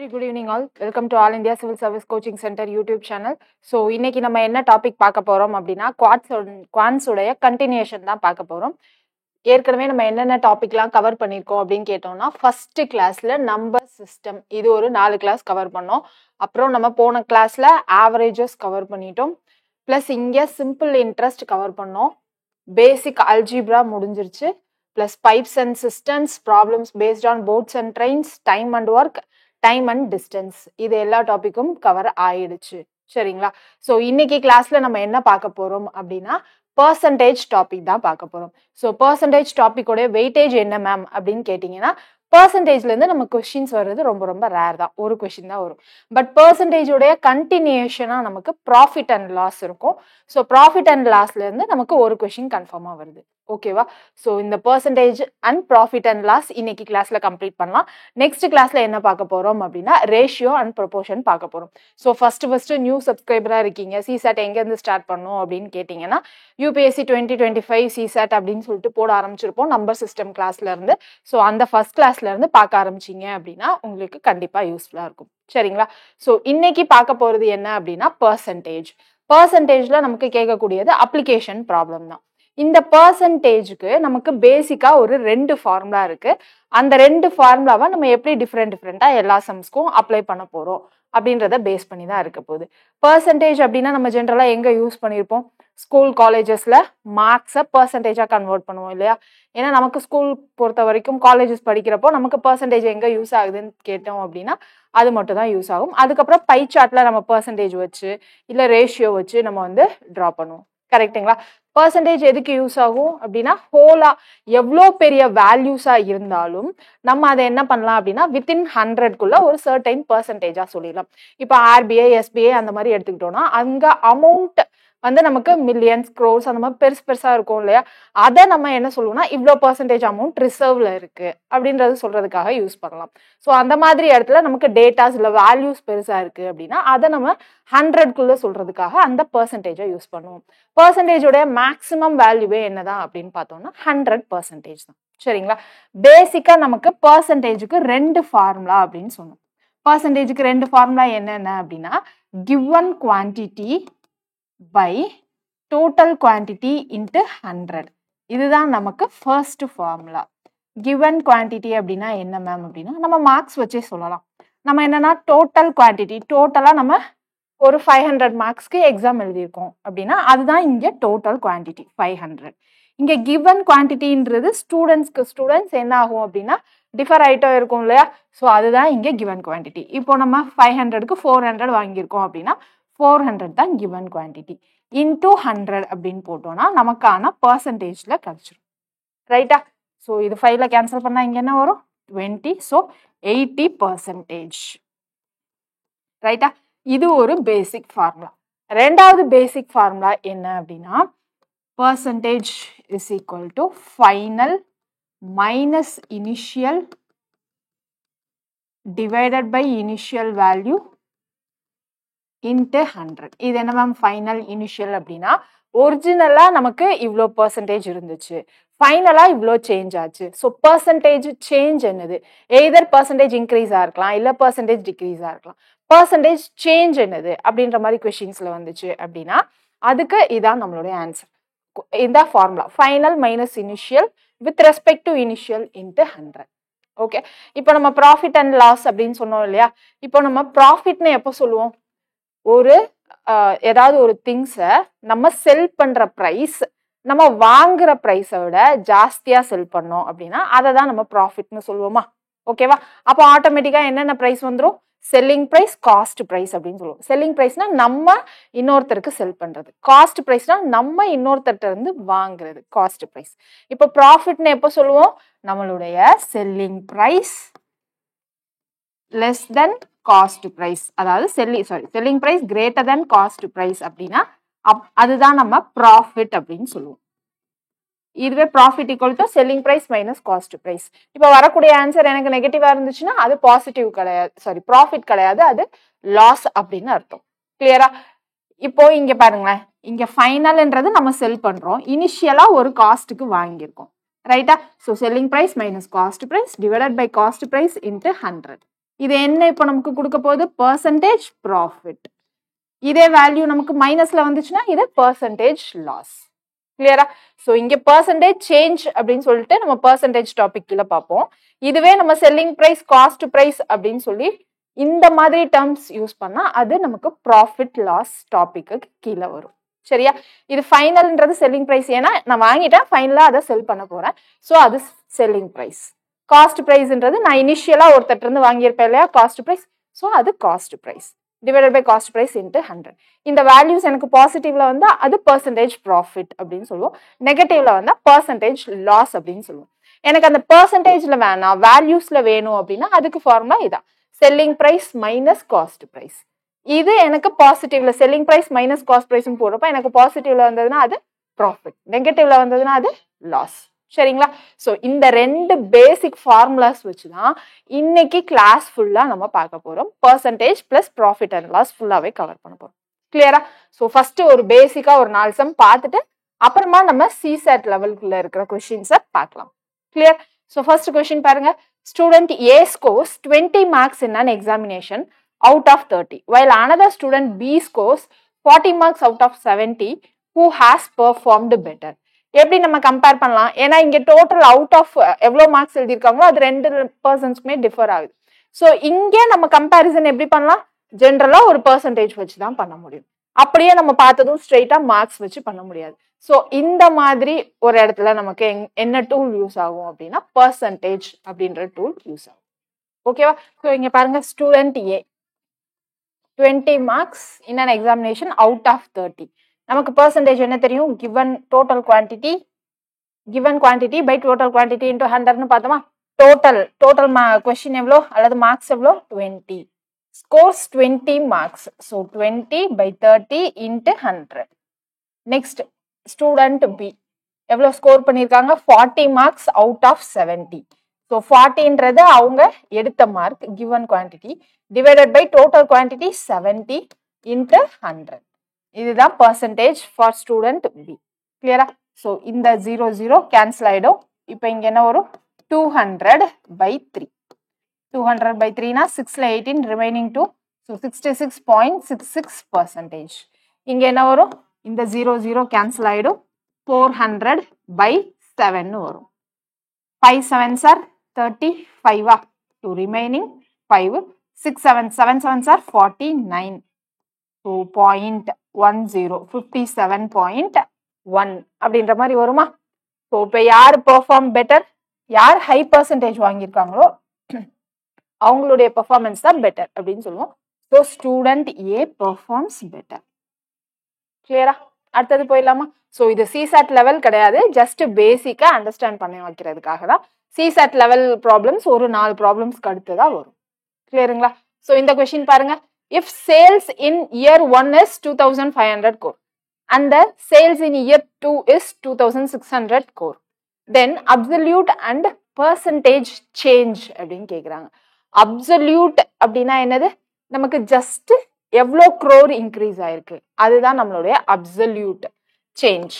Very good evening all. Welcome to All India Civil Service Coaching Center YouTube channel. So இன்னைக்கு நம்ம என்ன topic பார்க்க போறோம் அப்படின்னா குவான்ஸ் உடைய கண்டினியூஷன் தான் பார்க்க போறோம். ஏற்கனவே நம்ம என்னென்ன டாபிக்லாம் கவர் பண்ணியிருக்கோம் அப்படின்னு கேட்டோம்னா ஃபர்ஸ்ட் கிளாஸ்ல நம்பர் சிஸ்டம் இது ஒரு 4 கிளாஸ் கவர் பண்ணோம். அப்புறம் நம்ம போன கிளாஸ்ல ஆவரேஜஸ் கவர் பண்ணிட்டோம். பிளஸ் இங்க சிம்பிள் இன்ட்ரெஸ்ட் கவர் பண்ணோம். பேசிக் அல்ஜிப்ரா முடிஞ்சிருச்சு. Plus pipes and systems problems based on bots and trains time and work time and distance இது எல்லா டாபிக்கும் கவர் ஆயிடுச்சு. சரிங்களா? ஸோ இன்னைக்கு கிளாஸ்ல நம்ம என்ன பார்க்க போறோம் அப்படின்னா பர்சன்டேஜ் டாபிக் தான் பார்க்க போறோம். ஸோ பர்சன்டேஜ் டாபிக்கோட வெயிட்டேஜ் என்ன மேம் அப்படின்னு கேட்டீங்கன்னா பர்சன்டேஜ்ல இருந்து நம்ம கொஸ்டின்ஸ் வர்றது ரொம்ப ரொம்ப ரேர் தான். ஒரு கொஸ்டின் தான் வரும். பட் பர்சன்டேஜோடைய கண்டினியூஷனா நமக்கு ப்ராஃபிட் அண்ட் லாஸ் இருக்கும். ஸோ ப்ராஃபிட் அண்ட் லாஸ்ல இருந்து நமக்கு ஒரு கொஸ்டின் கன்ஃபார்மா வருது. ஓகேவா? ஸோ இந்த percentage and profit and loss இன்னைக்கு கிளாஸ்ல கம்ப்ளீட் பண்ணலாம். நெக்ஸ்ட் கிளாஸ்ல என்ன பார்க்க போறோம் அப்படின்னா ரேஷியோ அண்ட் ப்ரொபோர்ஷன் பார்க்க போறோம். ஸோ ஃபர்ஸ்ட் நியூ சப்ஸ்கிரைபரா இருக்கீங்க, சிசாட் எங்க இருந்து ஸ்டார்ட் பண்ணும் அப்படின்னு கேட்டீங்கன்னா யூபிஎஸ்சி 2025 சிசாட் அப்படின்னு சொல்லிட்டு போட ஆரம்பிச்சிருப்போம் நம்பர் சிஸ்டம் கிளாஸ்ல இருந்து. ஸோ அந்த ஃபர்ஸ்ட் கிளாஸ்ல இருந்து பார்க்க ஆரம்பிச்சீங்க அப்படின்னா உங்களுக்கு கண்டிப்பா யூஸ்ஃபுல்லா இருக்கும். சரிங்களா? ஸோ இன்னைக்கு பார்க்க போறது என்ன அப்படின்னா பர்சன்டேஜ்ல நமக்கு கேட்கக்கூடியது அப்ளிகேஷன் ப்ராப்ளம் தான். இந்த பர்சன்டேஜுக்கு நமக்கு பேசிக்கா ஒரு 2 ஃபார்முலா இருக்கு. அந்த 2 ஃபார்முலாவை நம்ம எப்படி டிஃப்ரெண்டா எல்லா சம்ஸ்க்கும் அப்ளை பண்ண போறோம் அப்படின்றத பேஸ் பண்ணி தான் இருக்க போகுது. பர்சன்டேஜ் அப்படின்னா நம்ம ஜென்ரலா எங்க யூஸ் பண்ணியிருப்போம்? ஸ்கூல் காலேஜஸ்ல மார்க்ஸை பர்சன்டேஜா கன்வெர்ட் பண்ணுவோம் இல்லையா? ஏன்னா நமக்கு ஸ்கூல் பொறுத்த வரைக்கும் காலேஜஸ் படிக்கிறப்போ நமக்கு பர்சன்டேஜ் எங்க யூஸ் ஆகுதுன்னு கேட்டோம் அப்படின்னா அது மட்டும் தான் யூஸ் ஆகும். அதுக்கப்புறம் பை சார்ட்ல நம்ம பர்சன்டேஜ் வச்சு இல்ல ரேஷியோ வச்சு நம்ம வந்து டிரா பண்ணுவோம். கரெக்டுங்களா? பர்சன்டேஜ் எதுக்கு யூஸ் ஆகும் அப்படின்னா ஹோலா எவ்வளோ பெரிய வேல்யூஸா இருந்தாலும் நம்ம அதை என்ன பண்ணலாம் அப்படின்னா வித்தின் 100க்குள்ள ஒரு சர்டைன் பர்சன்டேஜா சொல்லிடலாம். இப்போ ஆர்பிஐ எஸ்பிஐ அந்த மாதிரி எடுத்துக்கிட்டோம்னா அங்க அமௌண்ட் வந்து நமக்கு மில்லியன்ஸ் க்ரோர்ஸ் அந்த மாதிரி பெருசா இருக்கும் இல்லையா? அதை நம்ம என்ன சொல்லுவோம்னா இவ்வளோ பர்சன்டேஜ் அமௌண்ட் ரிசர்வ்ல இருக்கு அப்படின்றது சொல்றதுக்காக யூஸ் பண்ணலாம். ஸோ அந்த மாதிரி இடத்துல நமக்கு டேட்டாஸ் இல்லை வேல்யூஸ் பெருசா இருக்கு அப்படின்னா அதை நம்ம 100க்குள்ள சொல்றதுக்காக அந்த பர்சன்டேஜை யூஸ் பண்ணுவோம். பர்சன்டேஜோட மேக்சிமம் வேல்யூவே என்னதான் அப்படின்னு பார்த்தோம்னா 100% தான். சரிங்களா? பேசிக்கா நமக்கு பர்சன்டேஜுக்கு 2 ஃபார்முலா அப்படின்னு சொன்னோம். பர்சன்டேஜுக்கு 2 ஃபார்முலா என்னென்ன அப்படின்னா given quantity by total quantity into 100. இதுதான் நமக்கு ஃபர்ஸ்ட் ஃபார்முலா. given quantity அப்படின்னா என்ன மேம் அப்படின்னா நம்ம மார்க்ஸ் வச்சே சொல்லலாம். நம்ம என்னன்னா டோட்டல் குவான்டிட்டி டோட்டலா நம்ம ஒரு 500 மார்க்ஸ்க்கு எக்ஸாம் எழுதியிருக்கோம் அப்படின்னா அதுதான் இங்க டோட்டல் குவான்டிட்டி 500. இங்க கிவன் குவான்டிட்டின்றது ஸ்டூடெண்ட்ஸ் என்ன ஆகும் அப்படின்னா டிஃபர் ஆயிட்டோ இருக்கும் இல்லையா? ஸோ அதுதான் இங்க கிவன் குவான்டிட்டி. இப்போ நம்ம 500க்கு 400 வாங்கியிருக்கோம் அப்படின்னா 400 தான் given quantity into 100 அப்படின்னு போட்டோம்னா நமக்கான பர்சன்டேஜ்ல கிடைச்சிடும். ரைட்டா? ஸோ இது 5ல கேன்சல் பண்ணா இங்க என்ன வரும்? 20. ஸோ 80%. ரைட்டா? இது ஒரு பேசிக் ஃபார்முலா. ரெண்டாவது பேசிக் ஃபார்முலா என்ன அப்படின்னா percentage is equal to final minus initial divided by initial value into 100. இது என்ன மேம் ஃபைனல் இனிஷியல் அப்படின்னா ஒரிஜினலா நமக்கு இவ்வளோ பர்சன்டேஜ் இருந்துச்சு, ஃபைனலா இவ்வளோ சேஞ்ச் ஆச்சு. ஸோ பர்சன்டேஜ் சேஞ்ச் என்னது? எய்தர் பர்சன்டேஜ் இன்க்ரீஸா இருக்கலாம் இல்ல பர்சன்டேஜ் டிக்ரீஸா இருக்கலாம். பர்சன்டேஜ் சேஞ்ச் என்னது அப்படின்ற மாதிரி கொஸ்டின்ஸ்ல வந்துச்சு அப்படின்னா அதுக்கு இதான் நம்மளுடைய ஆன்சர். இந்த formula final minus initial with respect to initial into 100. Okay, இப்போ நம்ம ப்ராஃபிட் அண்ட் லாஸ் அப்படின்னு சொன்னோம் இல்லையா? இப்போ நம்ம ப்ராஃபிட்னு எப்போ சொல்லுவோம்? ஒரு ஏதாவது ஒரு திங்ஸை நம்ம செல் பண்ற பிரைஸ் நம்ம வாங்குற பிரைஸை விட ஜாஸ்தியா செல் பண்ணோம் அப்படின்னா அதை தான் நம்ம ப்ராஃபிட்னு சொல்லுவோமா? ஓகேவா? அப்போ ஆட்டோமேட்டிக்கா என்னென்ன பிரைஸ் வந்துடும்? செல்லிங் பிரைஸ் காஸ்ட் பிரைஸ் அப்படின்னு சொல்லுவோம். செல்லிங் பிரைஸ்னா நம்ம இன்னொருத்தருக்கு செல் பண்றது, காஸ்ட் பிரைஸ்னா நம்ம இன்னொருத்தர்கிட்ட இருந்து வாங்குறது காஸ்ட் பிரைஸ். இப்போ ப்ராஃபிட்னு எப்போ சொல்லுவோம்? நம்மளுடைய selling price less than cost price, அதாவது selling price greater than cost price அப்படின்னா அதுதான் நம்ம ப்ராஃபிட் அப்படின்னு சொல்லுவோம். இதுவே profit equal to selling price minus cost price. இப்போ வரக்கூடிய ஆன்சர் எனக்கு நெகட்டிவா இருந்துச்சுன்னா அது பாசிட்டிவ் கிடையாது, ப்ராஃபிட் கிடையாது, அது லாஸ் அப்படின்னு அர்த்தம். கிளியரா? இப்போ இங்க பாருங்களேன், இங்க ஃபைனல்ன்றது நம்ம செல் பண்றோம், இனிஷியலா ஒரு காஸ்ட்டுக்கு வாங்கியிருக்கோம். ரைட்டா? So selling price minus cost price divided by cost price into 100. இது என்ன இப்போ நமக்கு கொடுக்க போகுது percentage profit. இதே வேல்யூ நமக்கு மைனஸ்ல வந்துச்சுன்னா இது percentage loss. கிளியரா? ஸோ இங்க percentage change அப்படின்னு சொல்லிட்டு நம்ம percentage டாபிக் கீழே பார்ப்போம். இதுவே நம்ம செல்லிங் பிரைஸ் காஸ்ட் பிரைஸ் அப்படின்னு சொல்லி இந்த மாதிரி டேர்ம்ஸ் யூஸ் பண்ணா அது நமக்கு ப்ராஃபிட் லாஸ் டாபிக்கு கீழே வரும். சரியா? இது ஃபைனல்ன்றது செல்லிங் பிரைஸ், ஏன்னா நான் வாங்கிட்டேன் ஃபைனலா அதை செல் பண்ண போறேன். ஸோ அது செல்லிங் பிரைஸ். காஸ்ட் பிரைஸ்ன்றது நான் இனிஷியலா ஒருத்தர் இருந்து வாங்கியிருப்பேன் இல்லையா காஸ்ட் பிரைஸ், ஸோ அது cost price divided by cost price into 100. இந்த வேல்யூஸ் எனக்கு பாசிட்டிவ்ல வந்தா அது பெர்சன்டேஜ் ப்ராஃபிட் அப்படின்னு சொல்லுவோம், நெகட்டிவ்ல வந்தா பெர்சன்டேஜ் லாஸ் அப்படின்னு சொல்லுவோம். எனக்கு அந்த பெர்சன்டேஜ்ல வேணாம் வேல்யூஸ்ல வேணும் அப்படின்னா அதுக்கு ஃபார்முலா இதான், selling price minus cost price. இது எனக்கு பாசிட்டிவ்ல selling price minus cost price போடுறப்ப எனக்கு பாசிட்டிவ்ல வந்ததுன்னா அது ப்ராஃபிட், நெகட்டிவ்ல வந்ததுன்னா அது லாஸ். சரிங்களா? ஸோ இந்த ரெண்டு பேசிக் ஃபார்முலாஸ் வச்சுதான் இன்னைக்கு கிளாஸ் ஃபுல்லா நம்ம பார்க்க போறோம். Percentage plus profit and loss ஃபுல்லாவே கவர் பண்ண போறோம். கிளியரா? ஸோ ஃபர்ஸ்ட் ஒரு பேசிக்கா ஒரு 4 சம் பார்த்துட்டு அப்புறமா நம்ம சிசேட் லெவலுக்குள்ள இருக்கிற கொஸ்டின்ஸை பார்க்கலாம். கிளியர்? ஸோ ஃபர்ஸ்ட் கொஸ்டின் பாருங்க. Student A scores 20 marks in an examination out of 30, while another student B scores 40 marks out of 70, who has performed better. எப்படி நம்ம கம்பேர் பண்ணலாம்? ஏன்னா இங்க டோட்டல் அவுட் ஆஃப் எவ்வளோ மார்க்ஸ் எழுதியிருக்காங்களோ அது 2 பர்சன்ஸ்க்குமே டிஃபர் ஆகுது. So இங்கே நம்ம கம்பேரிசன் எப்படி பண்ணலாம்? ஜென்ரலா ஒரு பெர்சன்டேஜ் வச்சு தான் பண்ண முடியும். அப்படியே நம்ம பார்த்ததும் ஸ்ட்ரெயிட்டா மார்க்ஸ் வச்சு பண்ண முடியாது. ஸோ இந்த மாதிரி ஒரு இடத்துல நமக்கு என்ன டூல் யூஸ் ஆகும் அப்படின்னா பெர்சன்டேஜ் அப்படின்ற டூல் யூஸ் ஆகும். ஓகேவா? ஸோ இங்க பாருங்க, student A 20 marks in an examination out of 30. நமக்கு பெர்சன்டேஜ் என்ன தெரியும்? given total quantity by total quantity into 100 பார்த்தோமா? டோட்டல் கொஸ்டின் எவ்வளோ அல்லது மார்க்ஸ் எவ்வளோ? 20. scores 20 marks. so 20 by 30 into 100. Next student B எவ்வளோ ஸ்கோர் பண்ணியிருக்காங்க? 40 marks out of 70. ஸோ 40ன்றது அவங்க எடுத்த mark given quantity divided by total quantity 70 into 100. இதுதான் percentage for student B. கிளியரா? ஸோ இந்த 0 கேன்சல் ஆயிடும். இப்போ இங்க என்ன வரும்? 200 by 3. 200 by 3னா 6ல 18 remaining 2. ஸோ 66.66%. இங்க என்ன வரும்? இந்த 0 கேன்சல் ஆயிடும். 400 by 7 வரும். 5 7s are 35. 2 remaining 5. 6 7 7s are 49. 2.10 57.1 அப்படின்ற மாதிரி வருமா? ஸோ இப்போ யார் பெர்ஃபார்ம் பெட்டர், யார் ஹை பர்சன்டேஜ் வாங்கியிருக்காங்களோ அவங்களுடைய பெர்ஃபார்மன்ஸ் தான் பெட்டர் அப்படின்னு சொல்லுவோம். ஸோ ஸ்டூடெண்ட் ஏ பெர்ஃபார்ம்ஸ் பெட்டர். கிளியரா? அடுத்தது போயிடலாமா? ஸோ இது சிசாட் லெவல் கிடையாது, ஜஸ்ட் பேசிக்கா அண்டர்ஸ்டாண்ட் பண்ணி வைக்கிறதுக்காக தான். சிசாட் லெவல் ப்ராப்ளம்ஸ் ஒரு 4 ப்ராப்ளம்ஸ்க்கு அடுத்து தான் வரும். கிளியருங்களா? ஸோ இந்த கொஸ்டின் பாருங்க. If sales in year 1 is 2500 crore and the sales in year 2 is 2600 crore, then absolute and percentage change அப்படின்னு கேக்குறாங்க. அப்சல்யூட் அப்படின்னா என்னது? நமக்கு ஜஸ்ட் எவ்வளோ crore இன்க்ரீஸ் ஆயிருக்கு அதுதான் நம்மளுடைய absolute change.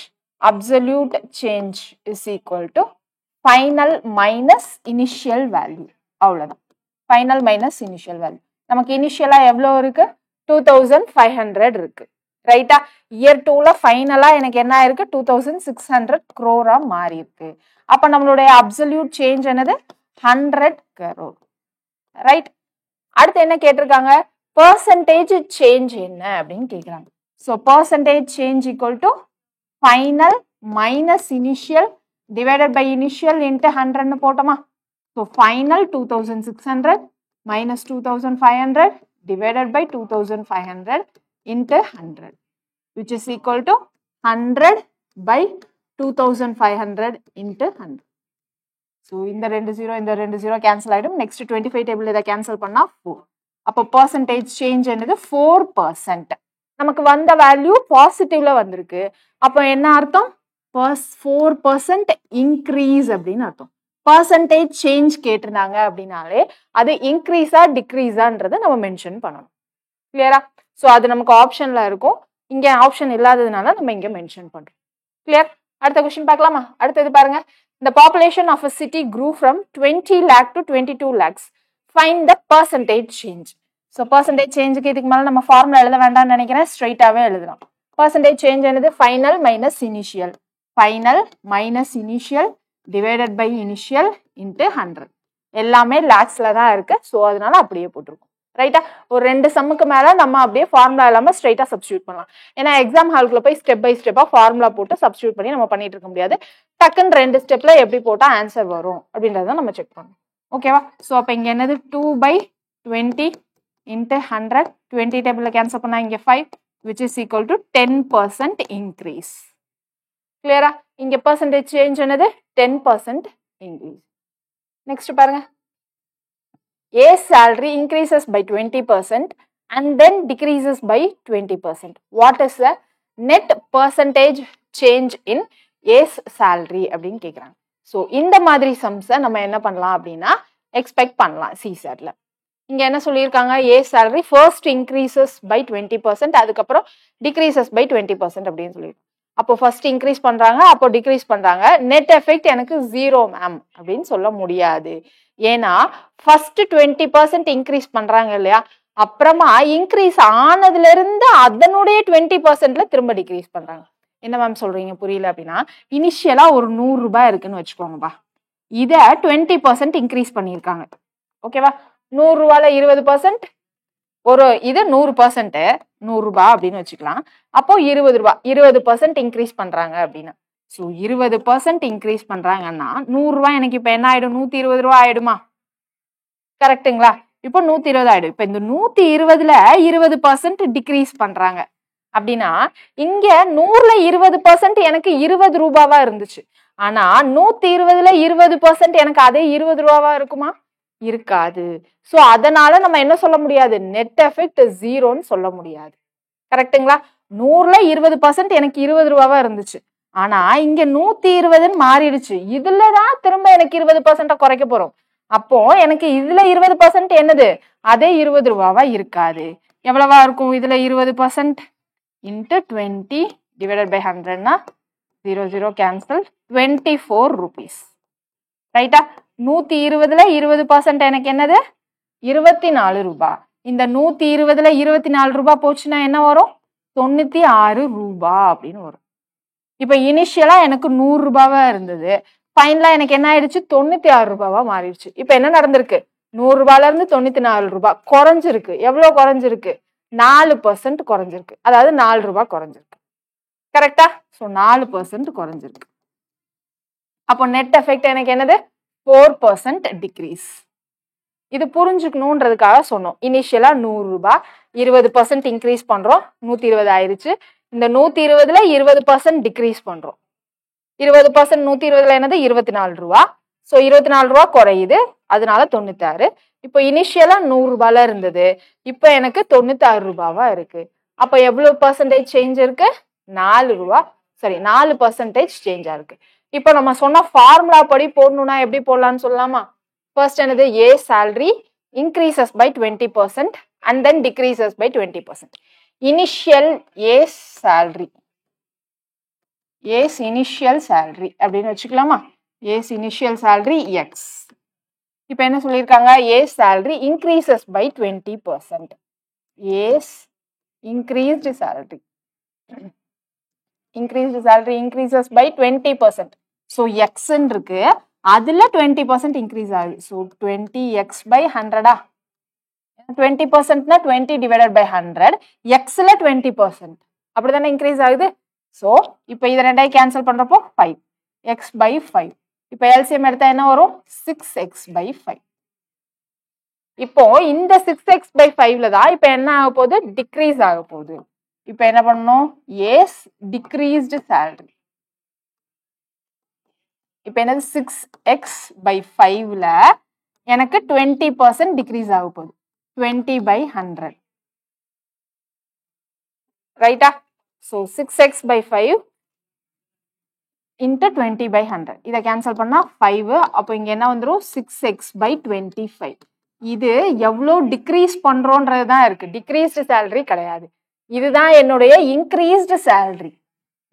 Absolute change is equal to final minus initial value. அவ்வளோதான், ஃபைனல் மைனஸ் இனிஷியல் வேல்யூ. நமக்கு இனிஷியலா எவ்வளோ இருக்கு? 2500 இருக்கு. ரைட்டா? இயர் 2ல ஃபைனலா எனக்கு என்ன ஆயிருக்கு? 2600 crore மாறி இருக்கு. அப்ப நம்மளுடைய அப்சல்யூட் சேஞ்ச் என்னது? 100 crore. ரைட்? அடுத்து என்ன கேட்டிருக்காங்க? பெர்சன்டேஜ் சேஞ்ச் என்ன அப்படின்னு கேட்குறாங்க. So percentage change equal to final minus initial divided by initial into 100ன்னு போட்டோமா? So final 2600 minus 2500 divided by 2500 into 100, which is equal to 100 by 2500 into 100. So இந்த 2 0 cancel ஆயிடும். next 25 table இதை cancel பண்ணா 4. அப்போ percentage change என்னது? 4%. நமக்கு வந்த வேல்யூ பாசிட்டிவ்ல வந்திருக்கு. அப்போ என்ன அர்த்தம்? 4% increase அப்படின்னு அர்த்தம். பர்சன்டேஜ் சேஞ்ச் கேட்டிருந்தாங்க அப்படின்னாலே அது இன்க்ரீஸா டிக்ரீஸான்றதை நம்ம மென்ஷன் பண்ணணும். கிளியரா? ஸோ அது நமக்கு ஆப்ஷன்ல இருக்கும், இங்க ஆப்ஷன் இல்லாததுனால நம்ம இங்க மென்ஷன் பண்றோம். கிளியர்? அடுத்த கொஸ்டின் பார்க்கலாமா? அடுத்தது பாருங்க. The population of a city grew from 20 lakh to 22 lakhs find the percentage change. So percentage change க்கு இதுக்கு மேல நம்ம ஃபார்முலா எழுத வேண்டாம்னு நினைக்கிறேன், ஸ்ட்ரைட்டாவே எழுதலாம். Percentage change என்னது? final minus initial. Final minus initial divided by initial into 100. எல்லாமே lakhsல தான் இருக்கு. ஸோ அதனால அப்படியே போட்டிருக்கோம். ரைட்டா? ஒரு 2 சம்முக்கு மேல நம்ம அப்படியே ஃபார்முலா இல்லாம ஸ்ட்ரைட்டா சப்ஸ்டியூட் பண்ணலாம். ஏன்னா எக்ஸாம் ஹாலுக்குள்ள போய் ஸ்டெப் பை ஸ்டெப்பா ஃபார்முலா போட்டு சப்ஸ்டியூட் பண்ணி நம்ம பண்ணிட்டு இருக்க முடியாது. டக்குன்னு 2 ஸ்டெப்ல எப்படி போட்டா ஆன்சர் வரும் அப்படின்றத நம்ம செக் பண்ணணும். ஓகேவா? ஸோ அப்போ இங்க என்னது? 2/20 into 100. 20 டேபிள்ல கேன்சல் பண்ணா இங்க 5, which is equal to 10% increase. கிளியரா? இங்க percentage change என்னது? 10% increase. நெக்ஸ்ட் பாருங்க. A salary increases by 20% and then decreases by 20%. What is the net percentage change in A's salary அப்படின்னு கேக்குறாங்க. ஸோ இந்த மாதிரி சம்ஸை நம்ம என்ன பண்ணலாம் அப்படின்னா எக்ஸ்பெக்ட் பண்ணலாம் சிசாட்ல. இங்க என்ன சொல்லியிருக்காங்க? A salary first increases by 20%, அதுக்கப்புறம் decreases by 20% அப்படின்னு சொல்லியிருக்காங்க. அப்போ ஃபர்ஸ்ட் இன்க்ரீஸ் பண்றாங்க, அப்போ டிக்ரீஸ் பண்றாங்க. நெட் எஃபெக்ட் எனக்கு 0 மேம் அப்படின்னு சொல்ல முடியாது. ஏன்னா ஃபர்ஸ்ட் 20% இன்க்ரீஸ் பண்றாங்க இல்லையா, அப்புறமா இன்க்ரீஸ் ஆனதுல இருந்து அதனுடைய 20%ல திரும்ப டிக்ரீஸ் பண்றாங்க. என்ன மேம் சொல்றீங்க புரியல அப்படின்னா, இனிஷியலா ஒரு 100 ரூபாய் இருக்குன்னு வச்சுக்கோங்கப்பா, இத 20% இன்க்ரீஸ் பண்ணியிருக்காங்க. ஓகேவா? 100 ரூபாயில 20%, ஒரு இது 100%, 100 ரூபாய் அப்படின்னு வச்சுக்கலாம். அப்போ 20 ரூபாய் 20% இன்க்ரீஸ் பண்றாங்க அப்படின்னா, ஸோ 20% இன்க்ரீஸ் பண்றாங்கன்னா 100 ரூபாய் எனக்கு இப்ப என்ன ஆயிடும்? 120 ரூபாய் ஆயிடுமா? கரெக்டுங்களா? இப்போ 120 ஆயிடும். இப்ப இந்த 120ல 20% டிக்ரீஸ் பண்றாங்க அப்படின்னா, இங்க 100ல 20% எனக்கு 20 ரூபாவா இருந்துச்சு. ஆனா 120ல 20% எனக்கு அதே 20 ரூபாவா இருக்குமா? இருக்காது. சோ அதனால நம்ம என்ன சொல்ல முடியாது? நெட் எஃபெக்ட் 0ன்னு சொல்ல முடியாது. கரெக்டுங்களா? 100ல 20% எனக்கு 20 ரூபாவா இருந்துச்சு. ஆனா இங்க 120ன்னு மாறிடுச்சு. இதுலதான் திரும்ப எனக்கு 20% குறைக்க போறோம். அப்போ எனக்கு இதுல 20% என்னது? அதே 20 ரூபாவா இருக்காது. எவ்வளவா இருக்கும்? இதுல 20% into 20 divided by 100னா 0 cancel, 24 rupees. ரைட்டா? 120ல 20% எனக்கு என்னது? 24 ரூபாய். இந்த 120ல 24 ரூபாய் போச்சுன்னா என்ன வரும்? 96 ரூபாய் அப்படின்னு வரும். இப்ப இனிஷியலா எனக்கு 100 ரூபாவா இருந்தது, ஃபைனலா எனக்கு என்ன ஆயிடுச்சு? 96 ரூபாவா மாறிடுச்சு. இப்ப என்ன நடந்திருக்கு? 100 ரூபாயில இருந்து 94 ரூபாய் குறைஞ்சிருக்கு. எவ்வளவு குறைஞ்சிருக்கு? 4% குறைஞ்சிருக்கு. அதாவது 4 ரூபாய் குறைஞ்சிருக்கு. கரெக்டா? சோ 4% குறைஞ்சிருக்கு. அப்போ நெட் எஃபெக்ட் எனக்கு என்னது? 4% டிக்ரீஸ். இது புரிஞ்சுக்கணுன்றதுக்காக சொன்னோம். இனிஷியலா 100 ரூபாய், 20% இன்க்ரீஸ் பண்றோம், 120 ஆயிருச்சு. இந்த 120ல 20% டிக்ரீஸ் பண்றோம். 20% 120ல என்னது? 24 ரூபாய். சோ 24 ரூபாய் குறையுது, அதனால 96. இப்போ இனிஷியலா 100 ரூபாயில இருந்தது, இப்போ எனக்கு 96 ரூபாவா இருக்கு. அப்ப எவ்வளவு பர்சன்டேஜ் சேஞ்ச் இருக்கு? 4 ரூபாய், சரி 4% சேஞ்ச் ஆயிருக்கு. இப்போ நம்ம சொன்ன ஃபார்முலா படி போடணும்னா எப்படி போடலாம்னு சொல்லலாமா? ஃபர்ஸ்ட் என்னது? A salary increases by 20% and then decreases by 20%. Initial A salary, A's initial salary அப்படின்னு வச்சுக்கலாமா? A's initial salary X. இப்போ என்ன சொல்லியிருக்காங்க? A salary increases by 20%. A's increased salary increases by 20%. So X இருக்கு, அதுல 20% இன்க்ரீஸ் ஆகுது. So 20x by 100. 20%னா 20 divided by 100, எக்ஸ்ல 20%, அப்படிதானே increase ஆகுது. ஸோ இப்போ இதை ரெண்டையும் கேன்சல் பண்றப்போ 5, x by 5. இப்போ எல்சிஎம் எடுத்தா என்ன வரும்? 6x by 5. இப்போ இந்த 6x by 5ல தான் இப்போ என்ன ஆக போகுது? டிக்ரீஸ் ஆக போகுது. இப்போ என்ன பண்ணணும்? A's decreased salary. இப்போ என்னது? 6x by 5ல எனக்கு 20% டிக்ரீஸ் ஆக போகுது. 20 by 100. ரைட்டா? So 6x by 5 into 20 by 100. இதை கேன்சல் பண்ணா 5. அப்போ இங்க என்ன வந்துடும்? 6x by 25. இது எவ்வளோ டிக்ரீஸ் பண்றோன்றது தான் இருக்கு, டிக்ரீஸ்டு சேலரி கிடையாது. இதுதான் என்னுடைய increased salary.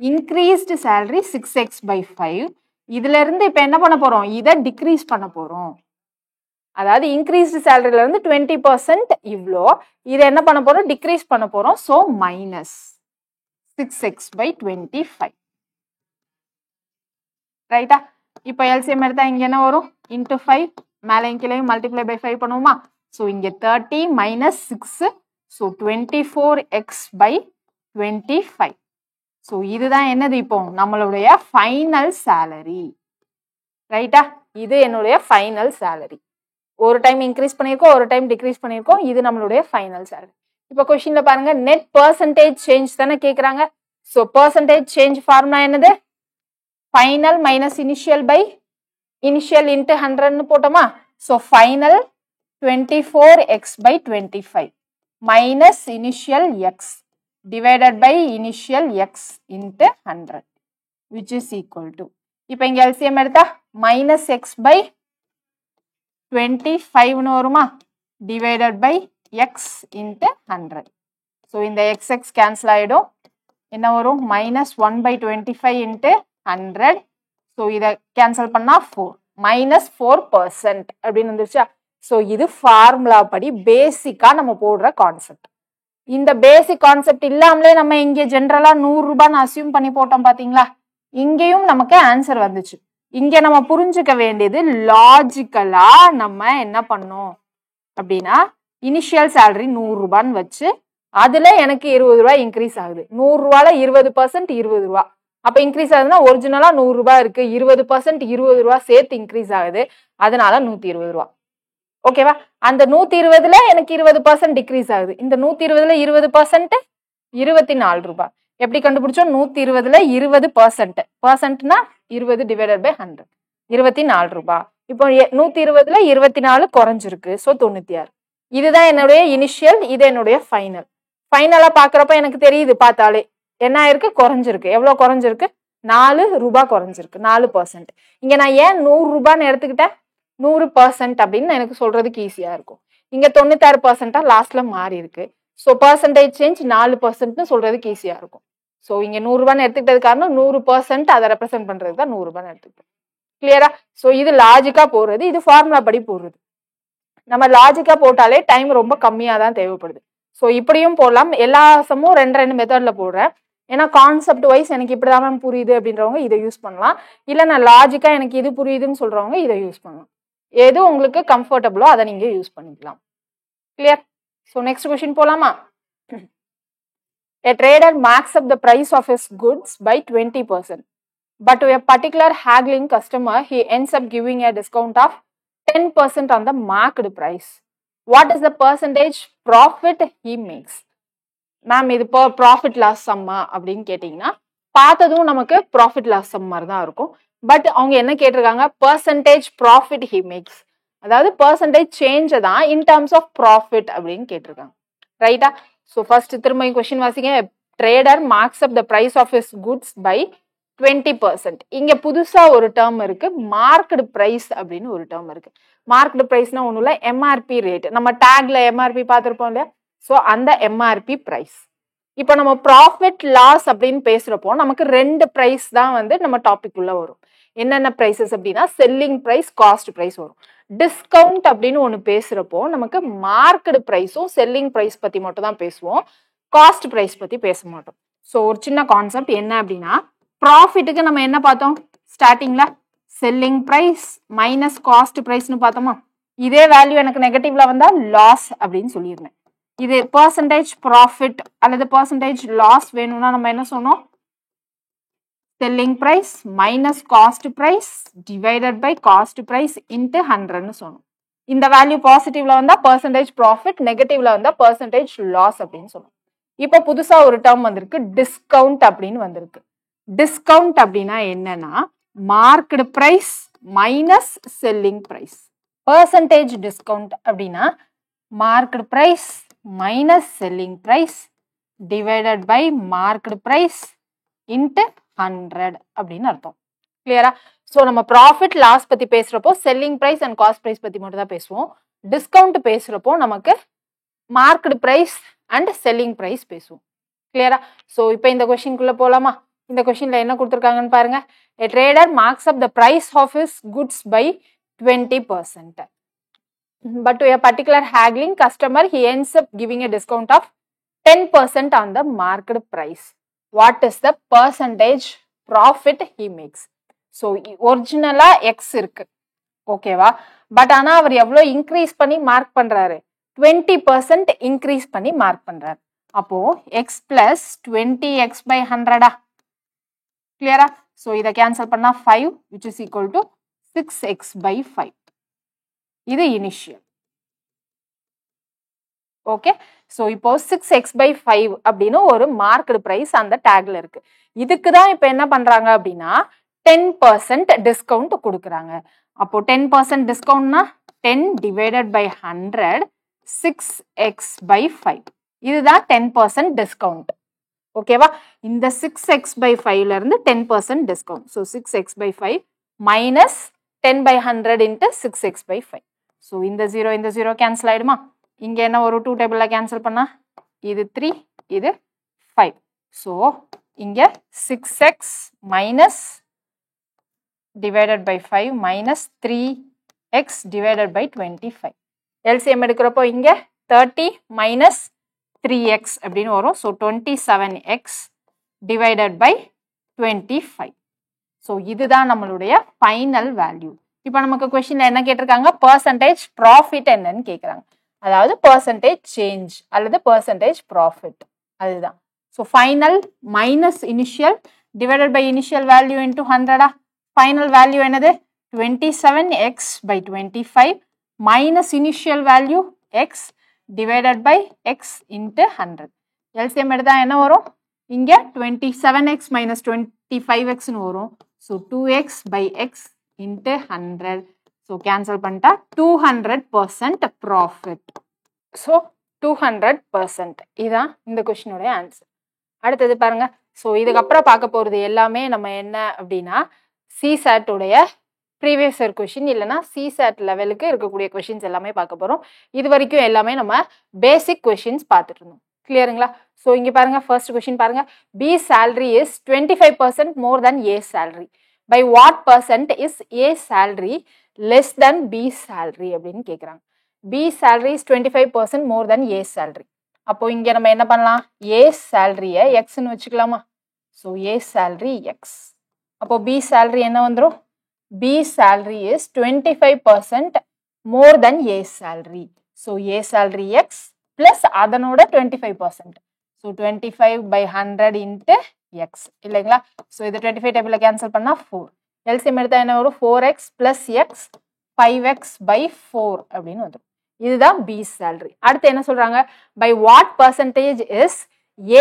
Increased salary 6x by 5. இதுல இருந்து இப்ப என்ன பண்ண போறோம்? இதை டிக்ரீஸ் பண்ண போறோம். அதாவது இன்க்ரீஸ்டு சேலரியில இருந்து 20% இவ்வளோ. இதை என்ன பண்ண போறோம்? டிக்ரீஸ் பண்ண போறோம். So minus 6x/25. ரைட்டா? இப்போ எல்சிஎம் எடுத்தா இங்க என்ன வரும்? இன்டூ 5, மேலே கீழேயும் மல்டிப்ளை பை 5 பண்ணுவோமா? ஸோ இங்க 30 மைனஸ் 6, ஸோ 24x/25. ஸோ இதுதான் என்னது? இப்போ நம்மளுடைய ஃபைனல் சேலரி. ரைட்டா? இது என்னுடைய ஃபைனல் சேலரி. ஒரு டைம் இன்க்ரீஸ் பண்ணியிருக்கோம், ஒரு டைம் டிக்ரீஸ் பண்ணியிருக்கோம். இது நம்மளுடைய ஃபைனல் சேலரி. இப்போ கொஸ்டின்ல பாருங்க, நெட் பெர்சன்டேஜ் சேஞ்ச் தானே கேட்குறாங்க. ஸோ பெர்சன்டேஜ் சேஞ்ச் ஃபார்முலா என்னது? Final minus initial by initial into 100ன்னு போட்டோமா? So final 24x/25 minus initial x divided by initial x into 100 which is equal to, இப்போ இங்க எல்சிஎம் எடுத்தா மைனஸ் x/25ன்னு வருமா? Divided by X into 100. So இந்த X X cancel ஆகிடும். என்ன வரும்? Minus 1/25 into 100. ஸோ இதை கேன்சல் பண்ணா 4 மைனஸ் 4% அப்படின்னு வந்துருச்சா? ஸோ இது ஃபார்முலா படி பேசிக்கா நம்ம போடுற கான்செப்ட். இந்த பேசிக் கான்செப்ட் இல்லாமலே நம்ம இங்கே ஜென்ரலா 100 ரூபான்னு அசியூம் பண்ணி போட்டோம் பாத்தீங்களா? இங்கேயும் நமக்கு ஆன்சர் வந்துச்சு. இங்க நம்ம புரிஞ்சுக்க வேண்டியது லாஜிக்கலா நம்ம என்ன பண்ணோம் அப்படின்னா, இனிஷியல் சேலரி 100 ரூபான்னு வச்சு அதுல எனக்கு 20 ரூபாய் இன்க்ரீஸ் ஆகுது. 100 ரூபால 20% 20 ரூபா. அப்ப இன்க்ரீஸ் ஆகுதுன்னா ஒரிஜினலா 100 ரூபாய் இருக்கு, 20% 20 ரூபா சேர்த்து இன்க்ரீஸ் ஆகுது. அதனால 120 ரூபா. ஓகேவா? அந்த 120ல எனக்கு 20% டிக்ரீஸ் ஆகுது. இந்த 120ல 20% 24 ரூபாய். எப்படி கண்டுபிடிச்சோம்? 120ல 20%. பர்சன்ட்னா 20 டிவைடட் பை 100 24 ரூபாய். இப்போ 120ல 24 குறைஞ்சிருக்கு. ஸோ 96. இதுதான் என்னுடைய இனிஷியல், இது என்னுடைய ஃபைனல். ஃபைனலா பாக்குறப்ப எனக்கு தெரியுது, பார்த்தாலே என்ன ஆயிருக்கு? குறைஞ்சிருக்கு. எவ்வளவு குறைஞ்சிருக்கு? 4 ரூபாய் குறைஞ்சிருக்கு, 4%. இங்க நான் ஏன் 100 ரூபான்னு எடுத்துக்கிட்டேன்? 100% அப்படின்னு எனக்கு சொல்றதுக்கு ஈஸியா இருக்கும். இங்க 96% லாஸ்ட்ல மாறி இருக்கு. ஸோ பர்சன்டேஜ் சேஞ்ச் 4% சொல்றதுக்கு ஈஸியா இருக்கும். ஸோ இங்க 100 ரூபான்னு எடுத்துக்கிட்டது காரணம் 100% அதை ரெப்ரசென்ட் பண்றதுக்கு தான் 100 ரூபான்னு எடுத்துக்கிட்டோம். கிளியரா? ஸோ இது லாஜிக்கா போடுறது, இது ஃபார்முலா படி போடுறது. நம்ம லாஜிக்கா போட்டாலே டைம் ரொம்ப கம்மியா தான் தேவைப்படுது. ஸோ இப்படியும் போடலாம். எல்லா சமும் 2 மெத்தட்ல போடுறேன். ஏன்னா கான்செப்ட் வைஸ் எனக்கு இப்படிதான் புரியுது அப்படின்றவங்க இதை யூஸ் பண்ணலாம். இல்ல நான் லாஜிக்கா எனக்கு இது புரியுதுன்னு சொல்றவங்க இதை யூஸ் பண்ணலாம். எது உங்களுக்கு கம்ஃபர்டபுளோ அதை நீங்க யூஸ் பண்ணிக்கலாம். கிளியர்? ஸோ நெக்ஸ்ட் கொஸ்டின் போலாமா? A trader marks up the price of his goods by 20%. But to a particular haggling customer, he ends up giving a discount of 10% on the marked price. What is the percentage profit he makes? Ma'am இது profit loss சம்மா அப்படின்னு கேட்டீங்கன்னா, பார்த்ததும் நமக்கு profit loss some மாதிரி தான் இருக்கும். But அவங்க என்ன கேட்டிருக்காங்க? பர்சன்டேஜ் ப்ராஃபிட் ஹி மேக்ஸ், அதாவது பர்சன்டேஜ் சேஞ்ச் தான் இன் டர்ம்ஸ் ஆஃப் ப்ராஃபிட் அப்படின்னு கேட்டிருக்காங்க. ரைட்டா? ஸோ ஃபர்ஸ்ட் திரும்ப கொஸ்டின் வாசிங்க. Trader marks up the price of his goods by 20%. இங்க புதுசா ஒரு டேர்ம் இருக்கு, மார்க்டு பிரைஸ் அப்படின்னு ஒரு டேர்ம் இருக்கு. மார்க்டு பிரைஸ்னா ஒன்றும் இல்லை, எம்ஆர்பி ரேட். நம்ம டேக்ல எம்ஆர்பி பார்த்துருப்போம் இல்லையா? ஸோ அந்த எம்ஆர்பி பிரைஸ். இப்போ நம்ம ப்ராஃபிட் லாஸ் அப்படின்னு பேசுறப்போ நமக்கு 2 பிரைஸ் தான் வந்து நம்ம டாபிக் உள்ள வரும். என்னென்ன பிரைசஸ் அப்படின்னா, செல்லிங் பிரைஸ், காஸ்ட் பிரைஸ் வரும். டிஸ்கவுண்ட் அப்படின்னு ஒன்று பேசுறப்போ நமக்கு மார்க்கெட் பிரைஸும் செல்லிங் பிரைஸ் பத்தி மட்டும் தான் பேசுவோம், காஸ்ட் பிரைஸ் பத்தி பேச மாட்டோம். ஸோ ஒரு சின்ன கான்செப்ட் என்ன அப்படின்னா, ப்ராஃபிட்டுக்கு நம்ம என்ன பார்த்தோம் ஸ்டார்டிங்ல? செல்லிங் பிரைஸ் மைனஸ் காஸ்ட் பிரைஸ்னு பார்த்தோமா? இதே வேல்யூ எனக்கு நெகட்டிவ்ல வந்தா லாஸ் அப்படின்னு சொல்லியிருந்தேன். இது பர்சன்டேஜ் ப்ராஃபிட் அல்லது பர்சன்டேஜ் லாஸ் வேணும்னா நம்ம என்ன சொன்னோம்? Selling price minus cost price divided by cost price into 100ன்னு சொன்னோம். இந்த வேல்யூ பாசிட்டிவ்ல வந்தா பர்சன்டேஜ் ப்ராஃபிட், நெகட்டிவ்ல வந்தா பர்சன்டேஜ் லாஸ் அப்படின்னு சொன்னோம். இப்போ புதுசா ஒரு டேர்ம் வந்திருக்கு, டிஸ்கவுண்ட் அப்படின்னு வந்திருக்கு. டிஸ்கவுண்ட் அப்படின்னா என்னன்னா, marked price minus selling price. Percentage discount அப்படின்னா marked price minus selling price divided by marked price into 100 அப்படின்னு அர்த்தம். கிளியரா? ஸோ நம்ம ப்ராஃபிட் லாஸ் பத்தி பேசுறப்போ selling price and cost price பத்தி மட்டும் தான் பேசுவோம். டிஸ்கவுண்ட் பேசுறப்போ நமக்கு marked price and selling price பேசுவோம். கிளியரா? ஸோ இப்போ இந்த கொஸ்டின்குள்ள போலாமா? இந்த கொஸ்டின்ல என்ன கொடுத்துருக்காங்கன்னு பாருங்க. A trader marks up the price of his goods by 20%. but to a particular haggling customer, he ends up giving a discount of 10% on the market price. What is the percentage profit he makes? So, original X இருக்கு ஓகேவா, but ஆனா அவர் எவ்வளவு increase பண்ணி mark பண்றாரு, 20% increase பண்ணி mark பண்றாரு. அப்போ x plus 20x by 100 கிளியரா? ஸோ இதை கேன்சல் பண்ணா 5 which is equal to 6x by 5. இது இனிஷியல். ஓகே, ஸோ இப்போ 6x by 5 அப்படின்னு ஒரு மார்க்கெட் பிரைஸ் அந்த டேக்ல இருக்கு. இதுக்கு தான் இப்போ என்ன பண்றாங்க அப்படின்னா 10% டிஸ்கவுண்ட் கொடுக்குறாங்க. அப்போ 10% டிஸ்கவுண்ட்னா 10 divided by 100 6x by 5. இதுதான் 10% டிஸ்கவுண்ட். ஓகேவா, இந்த 6x by 5ல இருந்து 10% discount. So 6x by 5 minus 10 by 100 into 6x by 5. So இந்த 0 கேன்சல் ஆயிடுமா? இங்க என்ன ஒரு 2 டேபிள்ல கேன்சல் பண்ணா இது 3 இது 5. ஸோ இங்க 6x minus divided by 5 minus 3x divided by 25. LCM எடுக்கிறப்போ இங்க 30 minus 3x அப்படின்னு வரும். So 27x divided by 25. So இதுதான் நம்மளுடைய ஃபைனல் வேல்யூ. இப்போ நமக்கு கொஸ்டின்ல என்ன கேட்டிருக்காங்க, பர்சன்டேஜ் ப்ராஃபிட் என்னன்னு கேட்குறாங்க. அதாவது பர்சன்டேஜ் சேஞ்ச் அல்லது பர்சன்டேஜ் ப்ராஃபிட், அதுதான். So final minus initial divided by initial value into 100. Final value என்னது 27x by 25 minus initial value x divided by x into 100. LCM எடுத்தா என்ன வரும், இங்க 27x minus 25x வரும். So 2x by x into 100. So cancel பண்ணிட்டா 200% profit. So 200%. இதுதான் இந்த கொஸ்டினோட answer. அடுத்தது பாருங்க. ஸோ இதுக்கப்புறம் பார்க்க போறது எல்லாமே நம்ம என்ன அப்படின்னா CSAT உடைய ப்ரீவியஸ் இயர் கொஷின் இல்லைனா CSAT லெவலுக்கு இருக்கக்கூடிய கொஷின்ஸ் எல்லாமே பார்க்க போகிறோம். இது வரைக்கும் எல்லாமே நம்ம பேசிக் கொஷின்ஸ் பார்த்துட்டு இருந்தோம். கிளியருங்களா? ஸோ இங்கே பாருங்க, ஃபர்ஸ்ட் கொஷின் பாருங்க. B salary is 25% more than A salary. By what percent is A salary less than B salary அப்படின்னு கேட்குறாங்க. B salary is 25% more than A salary. அப்போ இங்கே நம்ம என்ன பண்ணலாம், A salary-யை எக்ஸ்ன்னு வச்சுக்கலாமா? So A salary X. அப்போ B salary என்ன வந்துடும், B salary is 25% more than A salary. So A salary X plus அதனோட 25%. So 25 by 100 into X இல்லைங்களா? So இது 25 டேபிளில் கேன்சல் பண்ணா 4. LCM எடுத்தா என்ன வரும், 4x plus X 5x by 4 அப்படின்னு வந்துடும். இதுதான் B salary. அடுத்து என்ன சொல்றாங்க, by what percentage is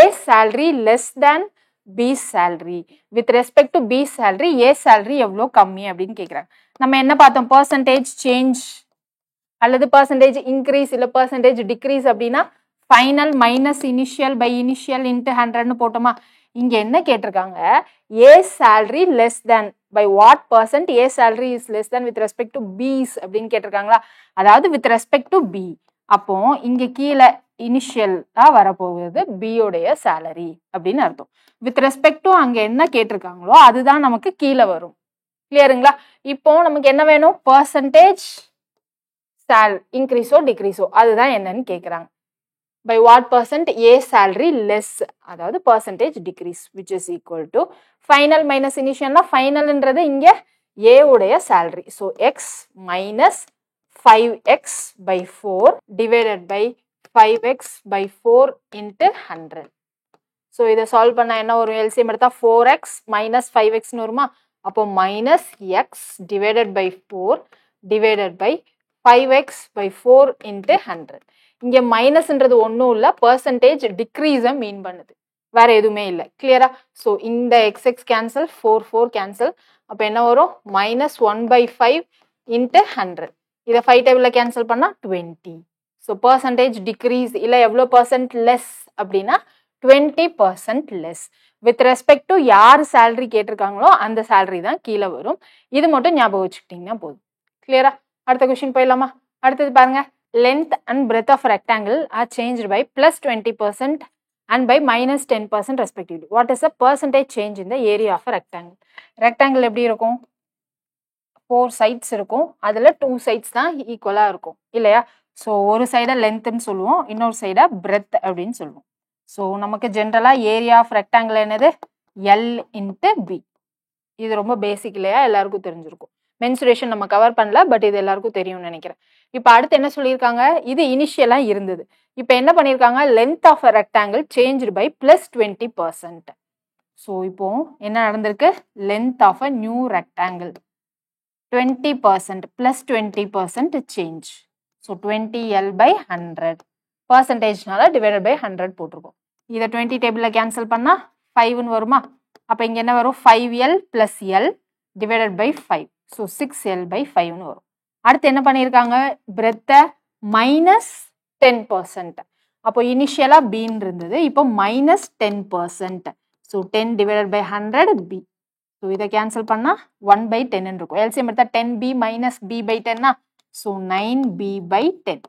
A salary less than B salary? With respect to B salary, A salary எவ்வளோ கம்மி அப்படின்னு கேட்குறாங்க. நம்ம என்ன பார்த்தோம், பர்சன்டேஜ் சேஞ்ச் அல்லது பர்சன்டேஜ் இன்க்ரீஸ் இல்லை பர்சன்டேஜ் டிக்ரீஸ் அப்படின்னா final minus initial by initial into 100ன்னு போட்டோமா. இங்கே என்ன கேட்டிருக்காங்க, A salary less than by what percent A salary is less than with respect to B's அப்படின்னு கேட்டிருக்காங்களா. அதாவது with respect to B. அப்போ இங்கே கீழே இனிஷியலாக வரப்போகுது பியோடைய சேலரி அப்படின்னு அர்த்தம். வித் ரெஸ்பெக்ட் டு அங்கே என்ன கேட்டிருக்காங்களோ அதுதான் நமக்கு கீழே வரும். கிளியருங்களா? இப்போ நமக்கு என்ன வேணும், பர்சன்டேஜ் இன்க்ரீஸோ டிக்ரீஸோ அதுதான் என்னன்னு கேட்குறாங்க. By what percent A salary less, அதாவது percentage decrease which is equal to final minus இனிஷியல்னா ஃபைனல்ன்றது இங்கே A உடைய salary. So X minus 5x by 4 divided by 5x by 4 into 100. So இதை சால்வ் பண்ண என்ன வரும், எல்சிஎம் எடுத்தா 4x minus 5xன்னு வருமா. அப்போ minus x divided by 4 divided by 5x by 4 into 100. இங்கே மைனஸ்ன்றது ஒன்றும் இல்லை, பர்சன்டேஜ் டிக்ரீஸை மீன் பண்ணுது, வேற எதுவுமே இல்லை. கிளியரா? ஸோ இந்த எக்ஸ் கேன்சல், 4 கேன்சல். அப்போ என்ன வரும், மைனஸ் 1/5 into 100. இதை 5 டேபிளில் கேன்சல் பண்ணால் 20. ஸோ பர்சன்டேஜ் டிக்ரீஸ் இல்லை எவ்வளோ பர்சன்ட் லெஸ் அப்படின்னா 20% லெஸ். வித் ரெஸ்பெக்ட் டு யார் சேலரி கேட்டிருக்காங்களோ அந்த சேலரி தான் கீழே வரும். இது மட்டும் ஞாபகம் வச்சுக்கிட்டிங்கன்னா போதும். கிளியரா? அடுத்த கொஸ்டின் போயிடலாமா? அடுத்தது பாருங்க, length and breadth of rectangle are changed by plus 20% and by minus 10% respectively. What is the percentage change in the area of a rectangle? Rectangle எப்படி இருக்கும், 4 sides இருக்கும். அதில் 2 sides தான் ஈக்குவலாக இருக்கும் இல்லையா? ஸோ ஒரு சைடை லென்த்துன்னு சொல்லுவோம், இன்னொரு சைடை பிரெத் அப்படின்னு சொல்லுவோம். ஸோ நமக்கு ஜென்ரலாக ஏரியா ஆஃப் ரெக்டாங்கிள் என்னது? L into B. இது ரொம்ப பேசிக் இல்லையா? எல்லாருக்கும் தெரிஞ்சிருக்கும். மென்சுரேஷன் நம்ம கவர் பண்ணல, பட் இது எல்லாருக்கும் தெரியும்னு நினைக்கிறேன். இப்போ அடுத்து என்ன சொல்லியிருக்காங்க? இது இனிஷியலாக இருந்தது. இப்போ என்ன பண்ணியிருக்காங்க? Length of a rectangle changed by +20%. So இப்போ என்ன நடந்திருக்கு? Length of a new rectangle 20% +20% change. So 20L/100 பர்சன்டேஜ்னால டிவைடட் பை 100 போட்டிருக்கோம். இதை 20 டேபிளில் கேன்சல் பண்ணால் 5ன்னு வருமா? அப்போ இங்கே என்ன வரும்? 5L + L divided by 5. So 6L/5ன்னு வரும். அடுத்து என்ன பண்ணியிருக்காங்க? பிரெத்தை -10%. அப்போ இனிஷியலாக பின்னு இருந்தது, இப்போ -10%. So 10 divided by 100 B. So இதை கேன்சல் பண்ணால் 1/10 இருக்கும். எல்சிஎம் எடுத்தால் 10b - b/10. So 9b/10.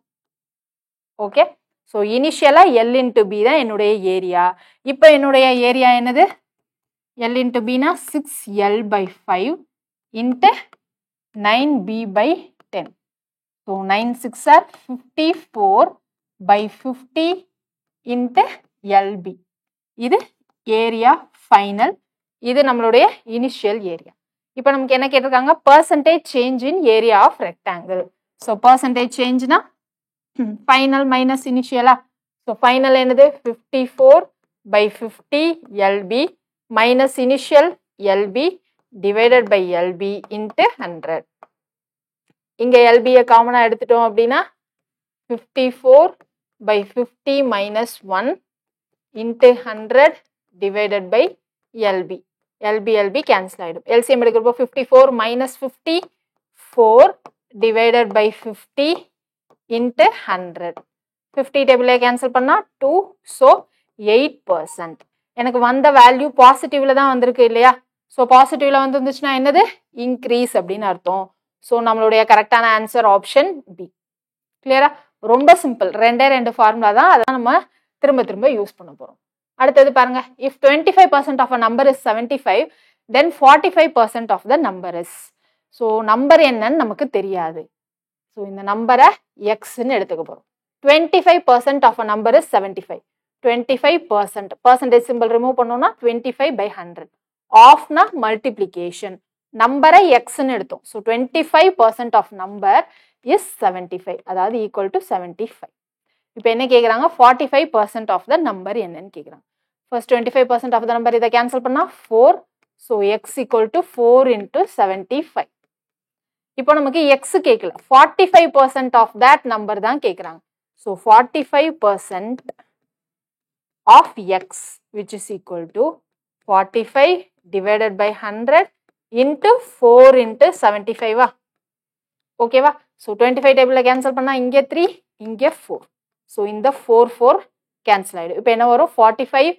Okay. So இனிஷியலாக L இன்ட்டு பி தான் என்னுடைய ஏரியா. இப்போ என்னுடைய ஏரியா என்னது? L இன்ட்டு பினா 6L/5 into 9b/10. So 9 6 are 54/50 into LB. இது ஏரியா ஃபைனல். இது நம்மளுடைய இனிஷியல் ஏரியா. இப்போ நமக்கு என்ன கேட்டிருக்காங்க? Percentage change in area of rectangle. So percentage சேஞ்ச்னா ஃபைனல் மைனஸ் இனிஷியலா? ஸோ ஃபைனல் என்னது? 54/50 LB minus initial LB divided by LB into 100. இங்கே LBயை காமனாக எடுத்துட்டோம் அப்படின்னா 54/50 - 1 into 100 divided by LB. LB cancel ஆகிடும். எல்சிஎம் எடுக்கிறப்போ 54 - 50 4 டிவைடட் பை 50 இன்ட்டு 100. 50 டேபிளில் கேன்சல் பண்ணால் 2. ஸோ 8%. எனக்கு வந்த வேல்யூ பாசிட்டிவ்ல தான் வந்திருக்கு இல்லையா? ஸோ பாசிட்டிவ்ல வந்துருந்துச்சுன்னா என்னது? இன்க்ரீஸ் அப்படின்னு அர்த்தம். ஸோ நம்மளுடைய கரெக்டான ஆன்சர் ஆப்ஷன் பி. கிளியரா? ரொம்ப சிம்பிள். 2 ஃபார்முலா தான், அதான் நம்ம திரும்ப திரும்ப யூஸ் பண்ண போகிறோம். அடுத்தது பாருங்க. If 25% of a number is 75, then 45% of the number is. So number என்னன்னு நமக்கு தெரியாது. ஸோ இந்த நம்பரை எக்ஸ்ன்னு எடுத்துக்க போகிறோம். 25% of a number is 75. 25% percentage simple remove பண்ணோம்னா 25/100. ஆஃப்னா மல்டிப்ளிகேஷன். நம்பரை எக்ஸ்ன்னு எடுத்தோம். ஸோ 25% ஆஃப் நம்பர் இஸ் 75, அதாவது ஈக்குவல் டு 75. இப்போ என்ன கேட்குறாங்க? 45% ஆஃப் த நம்பர் என்னன்னு கேட்குறாங்க. ஃபர்ஸ்ட் 25% ஆஃப் த நம்பர் இதை கேன்சல் பண்ணால் 4. So X equal to 4 into 75. இப்போ நமக்கு எக்ஸ் கேட்கல, 45% ஆஃப் தட் நம்பர் தான் கேட்குறாங்க. So 45% of x which is equal to 45 divided by 100 into 4 into 75. ஓகேவா? ஸோ 25 டேபிளில் கேன்சல் பண்ணால் இங்கே 3, இங்கே 4. ஸோ இந்த 4 கேன்சல் ஆகிடும். இப்போ என்ன வரும்? 45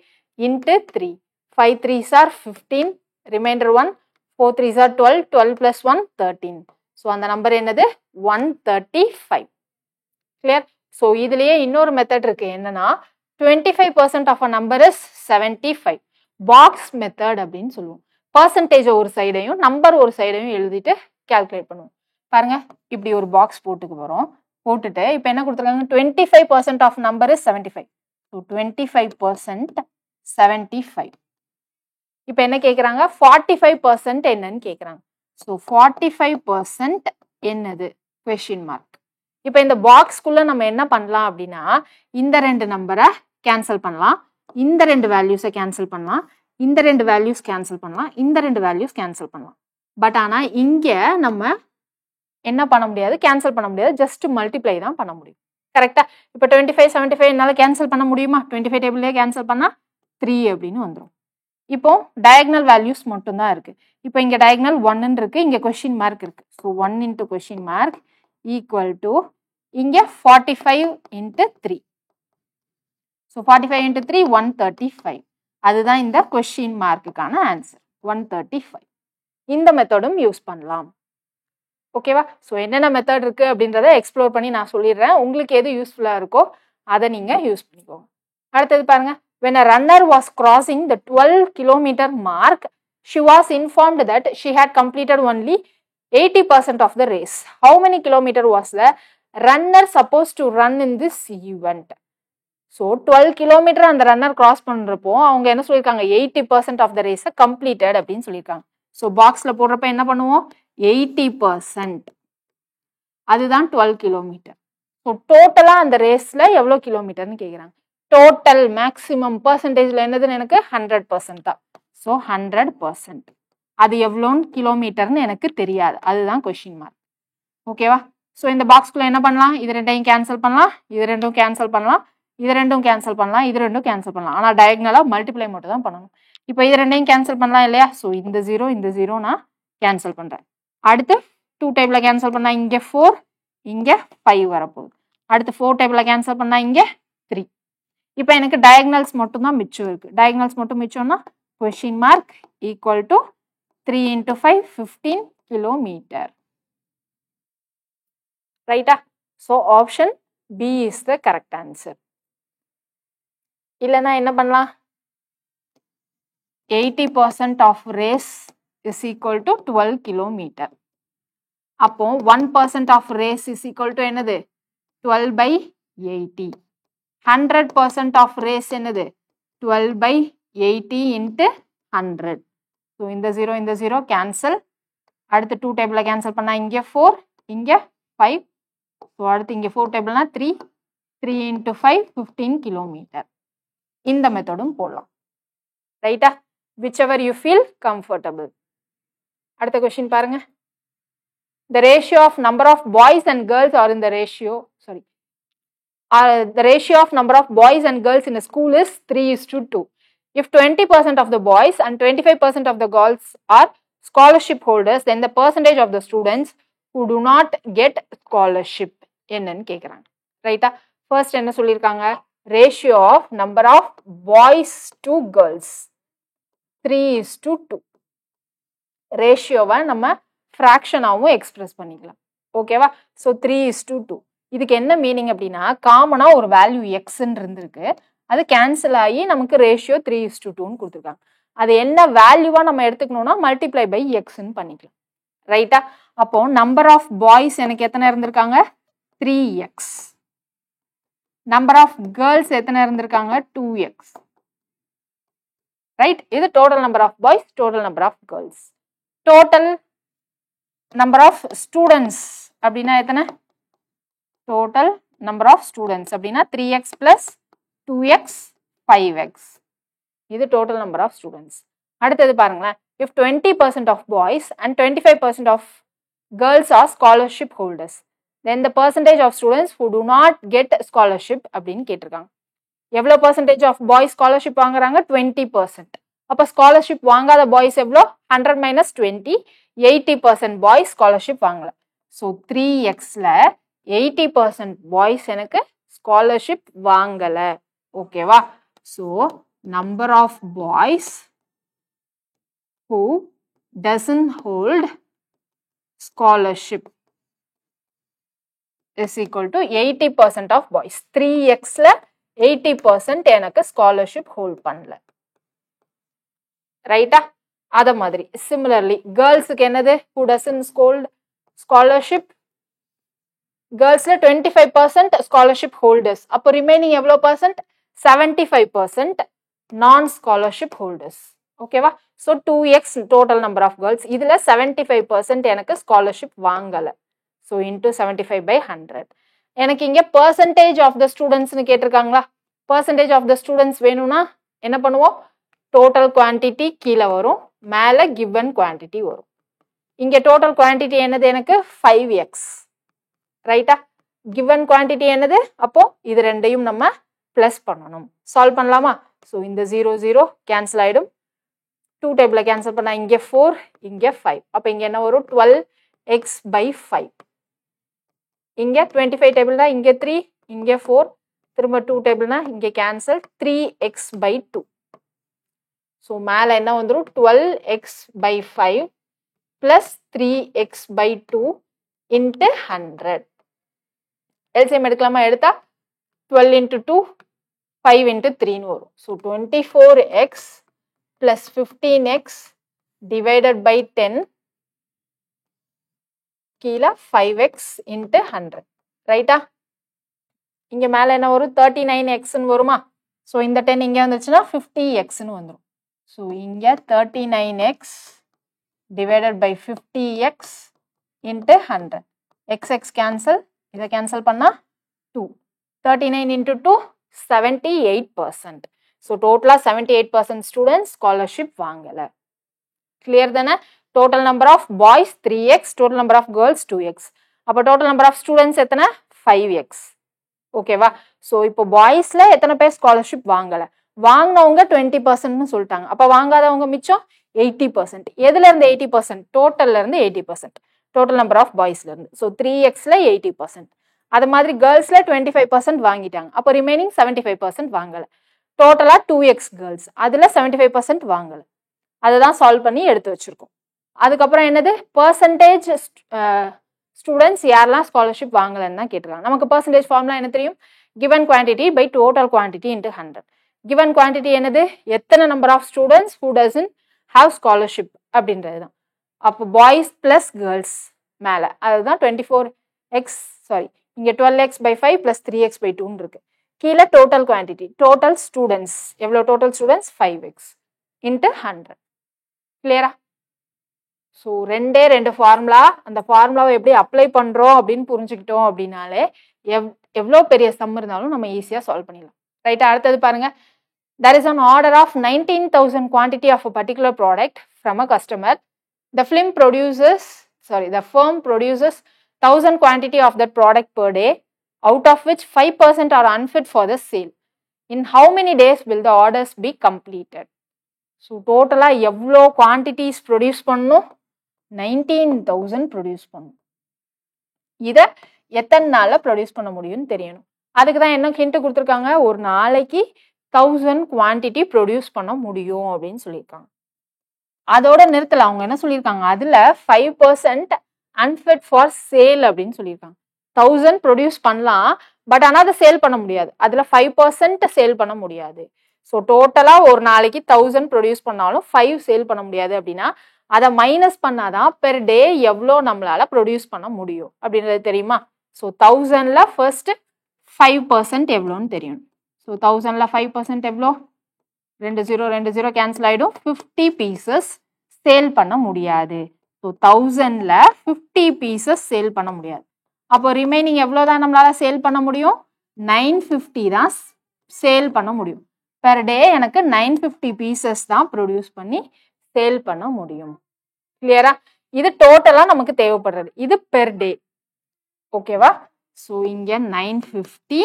into 3. 5 3s are 15, remainder 1. 4 3s are 12, 12 + 1 13. So அந்த நம்பர் என்னது? 135. கிளியர்? ஸோ இதுலேயே இன்னொரு மெத்தட் இருக்கு. என்னன்னா 25% of a number is 75. Box method அப்படின்னு சொல்லுவோம். பர்சன்டேஜ் ஒரு சைடையும் நம்பர் ஒரு சைடையும் எழுதிட்டு கால்குலேட் பண்ணுவோம். பாருங்க, இப்படி ஒரு பாக்ஸ் போட்டுக்க போகிறோம். போட்டுட்டு இப்போ என்ன கொடுத்துருக்காங்க? 25% ஆஃப் நம்பர் இஸ் 75. ஸோ 25% 75. இப்போ என்ன கேட்குறாங்க? 45% என்னன்னு கேட்குறாங்க. ஸோ 45% என்னது? Question mark. இப்போ இந்த பாக்ஸ்க்குள்ள நம்ம என்ன பண்ணலாம் அப்படின்னா, இந்த 2 நம்பரை கேன்சல் பண்ணலாம், இந்த 2 வேல்யூஸை கேன்சல் பண்ணலாம், இந்த 2 வேல்யூஸ் கேன்சல் பண்ணலாம், இந்த 2 வேல்யூஸ் கேன்சல் பண்ணலாம். பட் ஆனால் இங்கே நம்ம என்ன பண்ண முடியாது? கேன்சல் பண்ண முடியாது. ஜஸ்ட் மல்டிப்ளை தான் பண்ண முடியும். கரெக்டா? இப்போ 25 75 என்னால் கேன்சல் பண்ண முடியுமா? 25 டேபிள்லேயே கேன்சல் பண்ணால் 3 அப்படின்னு வந்துடும். இப்போ டயக்னல் வேல்யூஸ் மட்டும்தான் இருக்கு. இப்போ இங்கே டயக்னல் 1 இருக்கு, இங்கே கொஸ்டின் மார்க் இருக்கு. So 1 into question mark equal to இங்கே 45 இன்ட்டு 3. So 45 into 3 135. அதுதான் இந்த கொஸ்டின் மார்க்குக்கான ஆன்சர் 135. இந்த மெத்தடும் யூஸ் பண்ணலாம். ஓகேவா? ஸோ என்னென்ன மெத்தட் இருக்கு அப்படின்றத எக்ஸ்ப்ளோர் பண்ணி நான் சொல்லிடுறேன். உங்களுக்கு எது யூஸ்ஃபுல்லாக இருக்கோ அதை நீங்கள் யூஸ் பண்ணிக்கோங்க. அடுத்தது பாருங்க. When a runner was crossing the 12 kilometer mark, she was informed that she had completed only 80% of the race. How many kilometer was the runner supposed to run in this event? So 12 kilometer அந்த runner cross பண்றப்போ அவங்க என்ன சொல்லியிருக்காங்க 80% of the race completed அப்படின்னு சொல்லியிருக்காங்க. So பாக்ஸ்ல போடுறப்ப என்ன பண்ணுவோம் 80%, அதுதான் 12 கிலோமீட்டர். ஸோ டோட்டலா அந்த ரேஸ்ல எவ்வளோ கிலோமீட்டர்னு கேட்குறாங்க. டோட்டல் மேக்ஸிமம் பர்சன்டேஜ்ல என்னதுன்னு எனக்கு 100% தான். ஸோ 100%. அது எவ்வளோன்னு கிலோமீட்டர்னு எனக்கு தெரியாது, அதுதான் கொஸ்டின் மார்க். ஓகேவா? ஸோ இந்த பாக்ஸ்குள்ள என்ன பண்ணலாம், இது ரெண்டையும் கேன்சல் பண்ணலாம், இது ரெண்டும் கேன்சல் பண்ணலாம், இது ரெண்டும் கேன்சல் பண்ணலாம், இது ரெண்டும் கேன்சல் பண்ணலாம். ஆனால் டயக்னலா மல்டிப்ளை மட்டும் தான் பண்ணணும். இப்போ இது ரெண்டையும் கேன்சல் பண்ணலாம் இல்லையா? ஸோ இந்த ஜீரோ நான் கேன்சல் பண்றேன். அடுத்து 2 டேபிள கேன்சல் பண்ணா இங்கே 4, இங்கே 5 வரப்போகுது. அடுத்து 4 டேபிள கேன்சல் பண்ணா இங்கே 3. இப்போ எனக்கு டயக்னல்ஸ் மட்டும் தான் மிச்சம் இருக்கு. டயக்னல்ஸ் மட்டும் மிச்சம்னா question mark equal to 3 into 5 15 kilometre. ரைட்டா? So option B is the correct answer. இல்லைன்னா என்ன பண்ணலாம், 80% of race is equal to 12 kilometre. அப்போ 1% of race is equal to என்னது 12/80. 100% ஆஃப் ரேஸ் என்னது 12/80 into 100. ஸோ இந்த ஜீரோ கேன்சல். அடுத்து 2 டேபிள கேன்சல் பண்ணா இங்கே 4, இங்கே 5. ஸோ அடுத்து இங்கே 4 டேபிள்னா 3 into 5 15 கிலோமீட்டர். இந்த மெத்தடும் போடலாம். ரைட்டா? whichever you feel comfortable. அடுத்த கொஸ்டின் பாருங்க. The ratio of number of boys and girls are in the ratio, the ratio of number of boys and girls in a school is 3:2. If 20% of the boys and 25% of the girls are scholarship holders, then the percentage of the students who do not get scholarship என்னன்னு கேட்குறாங்க. ரைட்டா? First என்ன சொல்லியிருக்காங்க, ratio of number of boys to girls 3:2. ரேஷியோவை நம்ம ஃப்ராக்ஷனாகவும் express பண்ணிக்கலாம். ஓகேவா? So 3:2. இதுக்கு என்ன மீனிங் அப்படின்னா, காமனாக ஒரு வேல்யூ எக்ஸ்ன்னு இருந்திருக்கு, அது கேன்சல் ஆகி நமக்கு ரேஷியோ 3:2ன்னு கொடுத்துருக்காங்க. அது என்ன வேல்யூவா நம்ம எடுத்துக்கணும்னா மல்டிப்ளை பை எக்ஸ்ன்னு பண்ணிக்கலாம். ரைட்டா? அப்போ நம்பர் ஆஃப் பாய்ஸ் எனக்கு எத்தனை இருந்திருக்காங்க 3x. நம்பர் ஆஃப் கேர்ள்ஸ் எத்தனை இருந்திருக்காங்க 2x. ரைட்? இது total number of boys, total number of girls. Total number of students அப்படின்னா எத்தனை, டோட்டல் நம்பர் ஆஃப் ஸ்டூடெண்ட்ஸ் அப்படின்னா 3x plus 2x 5x. இது டோட்டல் நம்பர் ஆஃப் ஸ்டூடெண்ட்ஸ். அடுத்தது பாருங்களேன், if 20% of boys and 25% of girls are scholarship holders, then the percentage of students who do not get scholarship அப்படின்னு கேட்டிருக்காங்க. எவ்வளோ percentage of boys scholarship வாங்குறாங்க 20%. அப்போ scholarship வாங்காத boys எவ்வளோ 100 minus 20, 80% பாய்ஸ் ஸ்காலர்ஷிப் வாங்கல. ஸோ 3xல 80% பாய்ஸ் எனக்கு ஸ்காலர்ஷிப் வாங்கலை. ஓகேவா? So number of boys who doesn't hold scholarship is equal to 80% of boys. 3xல 80% எனக்கு ஸ்காலர்ஷிப் ஹோல்ட் பண்ணல. ரைட்டா? அத மாதிரி சிமிலர்லி கேர்ள்ஸுக்கு என்னது who doesn't hold scholarship, கேர்ள்ஸ்ல 25% ஸ்காலர்ஷிப் ஹோல்டர்ஸ். அப்போ ரிமைனிங் எவ்வளோ பர்சன்ட் 75% நான் ஸ்காலர்ஷிப் ஹோல்டர்ஸ். ஓகேவா? So 2x total number of girls, இதில் 75% எனக்கு ஸ்காலர்ஷிப் வாங்கலை. So into 75/100. எனக்கு இங்கே பர்சன்டேஜ் ஆஃப் த ஸ்டூடெண்ட்ஸ்னு கேட்டிருக்காங்களா, பர்சன்டேஜ் ஆஃப் த ஸ்டூடெண்ட்ஸ் வேணும்னா என்ன பண்ணுவோம், டோட்டல் குவான்டிட்டி கீழே வரும், மேலே கிவன் குவான்டிட்டி வரும். இங்கே டோட்டல் குவான்டிட்டி என்னது எனக்கு 5x. ரைட்டா? கிவன் குவான்டிட்டி என்னது, அப்போ இது ரெண்டையும் நம்ம பிளஸ் பண்ணணும். சால்வ் பண்ணலாமா? ஸோ இந்த 0 கேன்சல் ஆகிடும். 2 டேபிள கேன்சல் பண்ணா இங்கே 4, இங்கே 5. அப்போ இங்கே என்ன வரும் 12x/5. இங்கே 25 டேபிள்னா இங்கே 3, இங்கே 4, திரும்ப 2 டேபிள்னா இங்கே கேன்சல் 3x/2. ஸோ மேலே என்ன வந்துடும் 12x/5 plus 3x/2 into 100. LCM எடுக்கலாமா? எடுத்தா 12 into 2 5 into 3ன்னு வரும். So 24x plus 15x divided by 10 கீழே 5x into 100 ரைட்டா? இங்க மேல என்ன வரும் 39xன்னு வருமா? ஸோ இந்த 10 இங்கே வந்துச்சுன்னா 50xன்னு வந்துடும். ஸோ இங்க 39x divided by 50x into 100. x cancel, இதை cancel பண்ணா 2. 39 into 2 78%. ஸோ டோட்டலா 78% ஸ்டூடெண்ட்ஸ் ஸ்காலர்ஷிப் வாங்கல. கிளியர் தானே? Total number of boys 3x, total number of girls 2x. அப்போ டோட்டல் நம்பர் ஆஃப் ஸ்டூடெண்ட்ஸ் எத்தனை? 5x. ஓகேவா? ஸோ இப்போ பாய்ஸ்ல எத்தனை பேர் ஸ்காலர்ஷிப் வாங்கல? வாங்கினவங்க 20%ன்னு சொல்லிட்டாங்க. அப்போ வாங்காதவங்க மிச்சம் 80%. எதுல இருந்து 80%? டோட்டல்ல இருந்து 80%. டோட்டல் நம்பர் ஆஃப் பாய்ஸ்ல இருந்து. ஸோ 3xல 80%. அது மாதிரி கேர்ள்ஸ்ல 25% வாங்கிட்டாங்க. அப்போ ரிமைனிங் 75% வாங்கல. டோட்டலா 2x கேர்ள்ஸ், அதுல 75% வாங்கல. அதுதான் சால்வ் பண்ணி எடுத்து வச்சிருக்கோம். அதுக்கப்புறம் என்னது? பெர்சன்டேஜ் ஸ்டூடெண்ட்ஸ் யாரெல்லாம் ஸ்காலர்ஷிப் வாங்கலன்னு தான் கேட்டிருக்காங்க. நமக்கு பெர்சன்டேஜ் ஃபார்முலா என்ன தெரியும்? given quantity by total quantity into 100. given quantity என்னது? எத்தனை number of students who doesn't have scholarship அப்படின்றது தான். அப்போ பாய்ஸ் பிளஸ் கேர்ள்ஸ் மேல அதுதான் 24x, சாரி இங்க 12x by 5 plus 3x by 2 இருக்கு. கீழே டோட்டல் குவான்டிட்டி, டோட்டல் ஸ்டூடெண்ட்ஸ் எவ்வளோ? Total students 5x into 100. கிளியரா? ஸோ ரெண்டு ஃபார்முலா, அந்த ஃபார்முலாவை எப்படி அப்ளை பண்றோம் அப்படின்னு புரிஞ்சுக்கிட்டோம் அப்படின்னாலே எவ்வளோ பெரிய சம் இருந்தாலும் நம்ம ஈஸியாக சால்வ் பண்ணிடலாம். ரைட்டா? அடுத்தது பாருங்க. there is an order of 19,000 quantity of a particular product from a customer. The firm produces 1,000 quantity of that product per day, out of which 5% are unfit for the sale. In how many days will the orders be completed? So டோட்டலாக எவ்வளோ quantities produce பண்ணணும்? 19,000 produce பண்ணணும். இதை எத்தனை நாளில் produce பண்ண முடியும்னு தெரியணும். அதுக்கு தான் என்ன ஹிண்ட் கொடுத்துருக்காங்க? ஒரு நாளைக்கு 1000 குவான்டிட்டி ப்ரொடியூஸ் பண்ண முடியும் அப்படின்னு சொல்லியிருக்காங்க. அதோட நிறுத்தல. அவங்க என்ன சொல்லியிருக்காங்க? அதுல 5% அன்ஃபிட் ஃபார் சேல் அப்படின்னு சொல்லியிருக்காங்க. 1000 ப்ரொடியூஸ் பண்ணலாம், பட் ஆனால் அதை சேல் பண்ண முடியாது. அதுல 5% சேல் பண்ண முடியாது. ஸோ டோட்டலா ஒரு நாளைக்கு 1000 ப்ரொடியூஸ் பண்ணாலும் 5 சேல் பண்ண முடியாது அப்படின்னா அதை மைனஸ் பண்ணாதான் பெர் டே எவ்வளோ நம்மளால ப்ரொடியூஸ் பண்ண முடியும் அப்படின்றது தெரியுமா? ஸோ 1000ல ஃபர்ஸ்ட் 5% எவ்வளோன்னு தெரியும். ஸோ 1000ல 5% எவ்வளோ? 2 கேன்சல் ஆயிடும். 50 பீசஸ் சேல் பண்ண முடியாது. ஸோ 1000ல 50 பீசஸ் சேல் பண்ண முடியாது. அப்போ ரிமைனிங் எவ்வளோதான் நம்மளால சேல் பண்ண முடியும்? 950 தான் சேல் பண்ண முடியும். பெர் டே எனக்கு 950 பீசஸ் தான் ப்ரொடியூஸ் பண்ணி சேல் பண்ண முடியும். கிளியரா? இது டோட்டலா நமக்கு தேவைப்படுறது. இது பெர் டே. ஓகேவா? ஸோ இங்க 950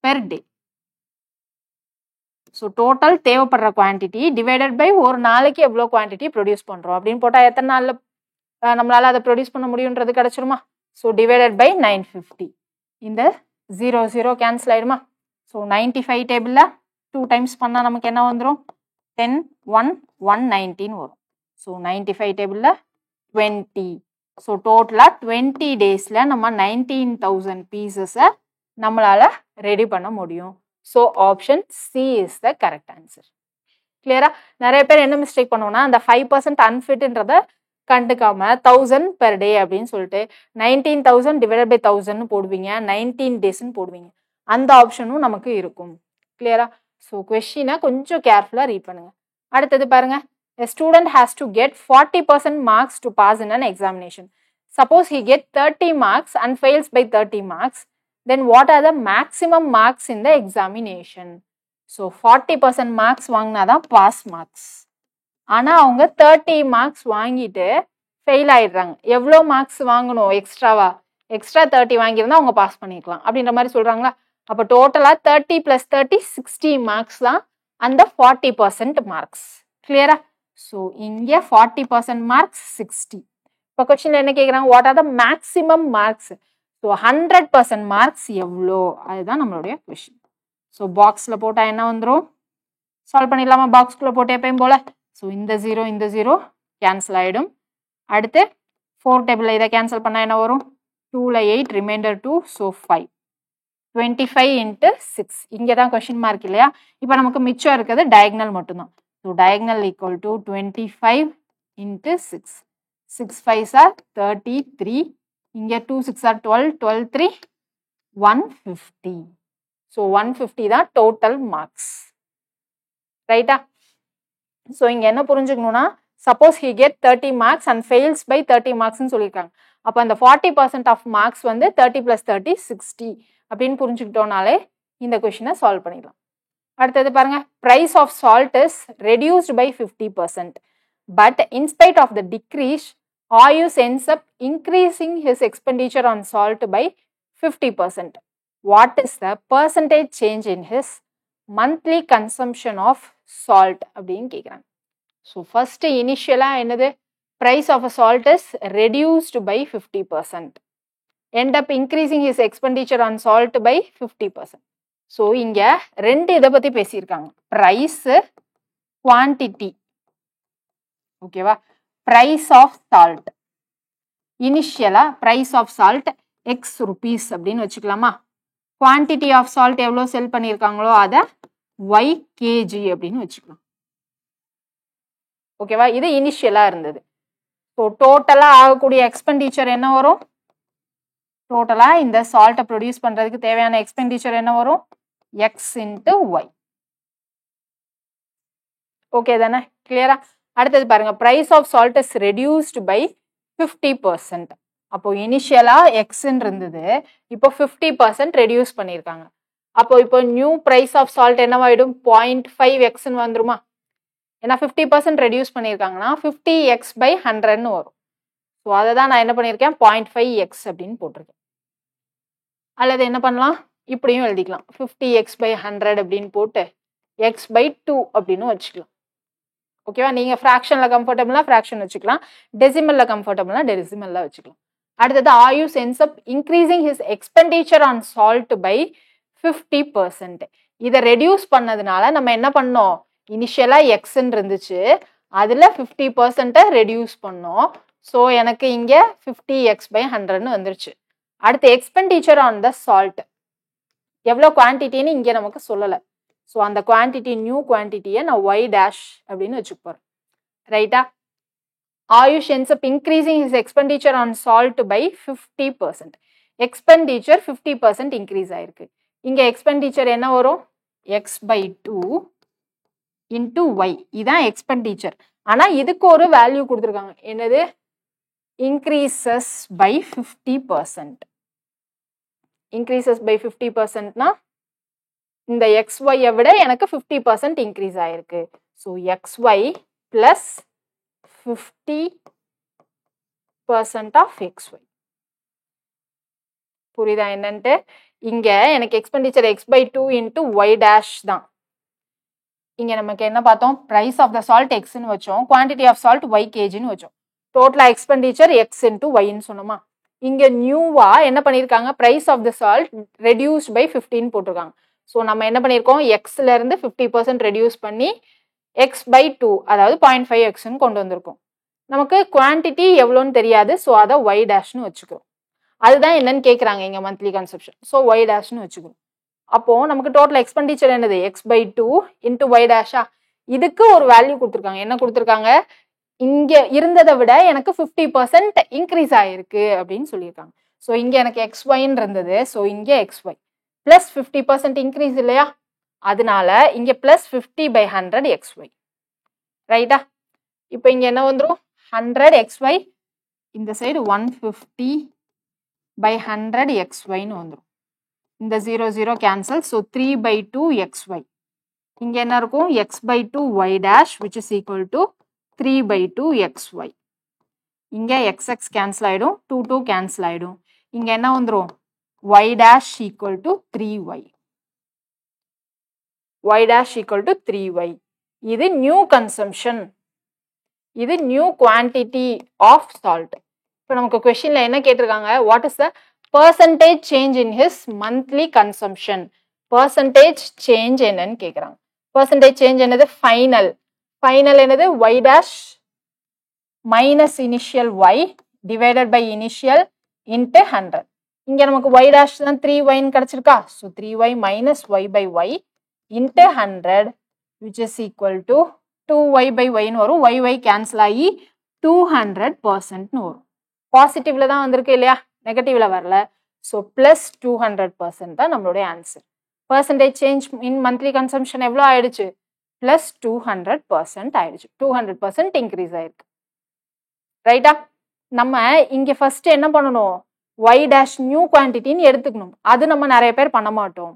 பெர் டே. ஸோ டோட்டல் தேவைப்படுற குவான்டிட்டி டிவைடட் பை ஒரு நாளைக்கு எவ்வளோ குவான்டிட்டி ப்ரொடியூஸ் பண்ணுறோம் அப்படின்னு போட்டால் எத்தனை நாளில் நம்மளால அதை ப்ரொடியூஸ் பண்ண முடியுன்றது கிடைச்சிருமா? So divided by 950. இந்த 0 கேன்சல் ஆயிடுமா? ஸோ 95 டேபிளில் 2 டைம்ஸ் பண்ணால் நமக்கு என்ன வந்துடும்? 10, 1, 119 வரும். ஸோ 95 டேபிளில் 20. ஸோ டோட்டலாக 20 டேஸில் நம்ம 19,000 பீசஸை நம்மளால ரெடி பண்ண முடியும். So option C is the correct answer. கிளியரா? நிறைய பேர் என்ன மிஸ்டேக் பண்ணுவோம்னா அந்த 5% அன்ஃபிட்ன்றத கண்டுக்காம 1000 பெர் டே அப்படின்னு சொல்லிட்டு 19,000 டிவைடட் பை 1000 போடுவீங்க, 19 டேஸ்ன்னு போடுவீங்க. அந்த ஆப்ஷனும் நமக்கு இருக்கும். கிளியரா? ஸோ கொஸ்டினை கொஞ்சம் கேர்ஃபுல்லாக ரீட் பண்ணுங்க. அடுத்தது பாருங்க. A student has to get 40% marks to pass in an examination. Suppose he gets 30 marks and fails by 30 marks. Then what are the maximum marks in the examination? So 40% marks வாங்கினாதான் pass marks. ஆனால் அவங்க 30 marks வாங்கிட்டு fail ஆயிடுறாங்க. எவ்வளோ marks வாங்கணும் எக்ஸ்ட்ராவா? Extra 30 வாங்கியிருந்தா அவங்க pass பண்ணிக்கலாம் அப்படின்ற மாதிரி சொல்றாங்களா? அப்போ டோட்டலாக 30 + 30 60 மார்க்ஸ் தான் அந்த 40% மார்க்ஸ். கிளியரா? ஸோ இங்கே 40% மார்க்ஸ் 60. இப்போ கொஸ்டின்ல என்ன கேட்குறாங்க? What are the maximum marks? So 100% marks எவ்வளோ? அதுதான் நம்மளுடைய கொஸ்டின். ஸோ பாக்ஸில் போட்டால் என்ன வந்துடும்? சால்வ் பண்ணிடலாமா? பாக்ஸ்குள்ளே போட்டு எப்பயும் போல. ஸோ இந்த 0 கேன்சல் ஆகிடும். அடுத்து 4 டேபிளில் இதை கேன்சல் பண்ணால் என்ன வரும்? 2ல் 8 ரிமைண்டர் 2. ஸோ 5. 25 × 6. இங்கே தான் கொஸ்டின் மார்க் இல்லையா? இப்போ நமக்கு மிச்சம் இருக்கிறது டயக்னல் மட்டும்தான். So diagonal equal to 25 × 6. 6 5s are 33. இங்க 2 6 are 12, 12 3 150. So 150 தான் total marks. ரைட்டா? ஸோ இங்க என்ன புரிஞ்சுக்கணும்னா suppose he get 30 marks and fails by 30 marksன்னு சொல்லியிருக்காங்க. அப்போ அந்த 40% ஆஃப் மார்க்ஸ் வந்து 30 + 30 60 அப்படின்னு புரிஞ்சுக்கிட்டோம்னாலே இந்த கொஷினை சால்வ் பண்ணிடலாம். அடுத்தது பாருங்க, price of salt is reduced by 50%. But in spite of the decrease, Ayush ends up increasing his expenditure on salt by 50%. What is the percentage change in his monthly consumption of salt? அப்படின்னு கேட்குறாங்க. So first இனிஷியலாக என்னது, price of a salt is reduced by 50%. End up increasing his expenditure on salt by 50%. So இங்க ரெண்டு இதை பத்தி பேசியிருக்காங்க, price, quantity. ஓகேவா? price of salt இனிஷியலா price of salt x rupees அப்படின்னு வச்சுக்கலாமா? quantity of salt எவ்வளோ செல் பண்ணியிருக்காங்களோ அதை y kg அப்படின்னு வச்சுக்கலாம். ஓகேவா? இது இனிஷியலா இருந்தது. ஸோ டோட்டலா ஆகக்கூடிய எக்ஸ்பெண்டிச்சர் என்ன வரும்? டோட்டலா இந்த சால்ட்டை ப்ரொடியூஸ் பண்றதுக்கு தேவையான எக்ஸ்பெண்டிச்சர் என்ன வரும்? x into y. ஓகே தானே? கிளியரா? அடுத்தது பாருங்க, price of salt is reduced by 50%. அப்போ இனிஷியலா எக்ஸ்ன்னு இருந்தது, இப்போ 50% ரெடியூஸ் பண்ணியிருக்காங்க. அப்போ இப்போ நியூ பிரைஸ் ஆஃப் சால்ட் என்னவாயிடும்? 0.5x வந்துருமா? ஏன்னா 50% ரெடியூஸ் பண்ணியிருக்காங்கன்னா 50x/100ன்னு வரும். ஸோ அதை தான் நான் என்ன பண்ணியிருக்கேன், 0.5x அப்படின்னு போட்டிருக்கேன். அல்லது என்ன பண்ணலாம், இப்படியும் எழுதிக்கலாம், 50x/100 அப்படின்னு போட்டு x/2 அப்படின்னு வச்சுக்கலாம். ஓகேவா? நீங்க ஃப்ராக்ஷன்ல கம்ஃபர்டபுளா ஃப்ராக்ஷன் வச்சுக்கலாம், டெசிமல்ல கம்ஃபர்டபுளா டெசிமல்ல வச்சுக்கலாம். அடுத்தது AYUSH ends up increasing his expenditure on salt by 50%. இதை ரெடியூஸ் பண்ணதுனால நம்ம என்ன பண்ணோம், இனிஷியலா எக்ஸ்ன்னு இருந்துச்சு, அதுல 50% ரெடியூஸ் பண்ணோம். ஸோ எனக்கு இங்க 50x/100ன்னு வந்துருச்சு. அடுத்து எக்ஸ்பெண்டிச்சர் ஆன் த சால்ட் எவ்வளோ குவான்டிட்டின்னு இங்க நமக்கு சொல்லலை. ஸோ அந்த குவான்டிட்டி, நியூ குவான்டிட்டியை நான் y டேஷ் அப்படின்னு வச்சுக்க போறேன். ரைட்டா? AYUSH ends up increasing his expenditure on salt by 50%. Expenditure 50% increase ஆயிருக்கு. இங்க எக்ஸ்பெண்டிச்சர் என்ன வரும்? x/2 into y. இதான் எக்ஸ்பெண்டிச்சர். ஆனா இதுக்கு ஒரு வேல்யூ கொடுத்துருக்காங்க, என்னது? increases by 50%. increases by 50%னா இந்த xy விட எனக்கு 50% இன்க்ரீஸ் ஆயிருக்கு. So xy plus 50% of xy. புரியுதா என்னன்ட்டு? இங்க எனக்கு expenditure x/2 into y dash தான். இங்க நமக்கு என்ன பார்த்தோம், price of the salt xன்னு வச்சோம், quantity of salt y kgன்னு வச்சோம், டோட்டலா எக்ஸ்பெண்டிச்சர் x into yன்னு சொன்னோமா? இங்க நியூவா என்ன பண்ணிருக்காங்க, price of the salt reduced by 15 போட்டிருக்காங்க. ஸோ நம்ம என்ன பண்ணியிருக்கோம், எக்ஸ்ல இருந்து 50% ரெடியூஸ் பண்ணி x/2 அதாவது 0.5xன்னு கொண்டு வந்திருக்கோம். நமக்கு குவான்டிட்டி எவ்வளோன்னு தெரியாது, ஸோ அதை y டேஷ்னு வச்சுக்கிறோம். அதுதான் என்னன்னு கேட்குறாங்க இங்க மந்த்லி கன்சப்ஷன். ஸோ y டேஷ்னு வச்சுக்கிறோம். அப்போ நமக்கு டோட்டல் எக்ஸ்பெண்டிச்சர் என்னது, x/2 into y டேஷா? இதுக்கு ஒரு வேல்யூ கொடுத்துருக்காங்க. என்ன கொடுத்துருக்காங்க, இங்க இருந்ததை விட எனக்கு 50% இன்க்ரீஸ் ஆயிருக்கு அப்படின்னு சொல்லியிருக்காங்க. ஸோ இங்க எனக்கு xyன்னு இருந்தது, ஸோ இங்க xy பிளஸ் 50% இன்க்ரீஸ் இல்லையா, அதனால இங்க பிளஸ் 50/100 xy. ரைட்டா? இப்போ இங்க என்ன வந்துடும், 100 xy, இந்த சைடு 150/100 xyன்னு வந்துடும். இந்த 0 0 கேன்சல், ஸோ 3/2 xy. இங்க என்ன இருக்கும், x/2 y dash which is equal to 3/2 xy. இங்க xx கேன்சல் ஆயிடும், 2 2 கேன்சல் ஆயிடும். இங்க என்ன வந்துடும், y dash equal to 3y. y dash equal to 3y. இது நியூ கன்சம்ஷன், இது நியூ குவான்டிட்டி ஆஃப் சால்ட். இப்போ நமக்கு கொஸ்டின்ல என்ன கேட்டிருக்காங்க, what is the percentage change in his monthly consumption? percentage change என்னன்னு கேட்குறாங்க. percentage change என்னது, ஃபைனல். ஃபைனல் என்னது, y dash minus initial y divided by initial into 100. இங்க நமக்கு y dash தான் 3y கிடைச்சிருக்கா, so 3y minus y/y into 100 which is equal to 2y/y வரும். y cancel ஆகி 200% வரும். பாசிட்டிவ்ல தான் வந்திருக்கு இல்லையா, நெகட்டிவ்ல வரல. ஸோ ப்ளஸ் 200% தான் நம்மளுடைய ஆன்சர். பர்சன்டேஜ் சேஞ்ச் இன் மந்த்லி கன்சம்ஷன் எவ்வளோ ஆயிடுச்சு? ப்ளஸ் 200% ஆயிடுச்சு. 200% இன்க்ரீஸ் ஆயிருக்கு. ரைட்டா? நம்ம இங்க ஃபர்ஸ்ட் என்ன பண்ணணும்? ஒய் டேஷ் நியூ குவான்டிட்டின்னு எடுத்துக்கணும். அது நம்ம நிறைய பேர் பண்ண மாட்டோம்.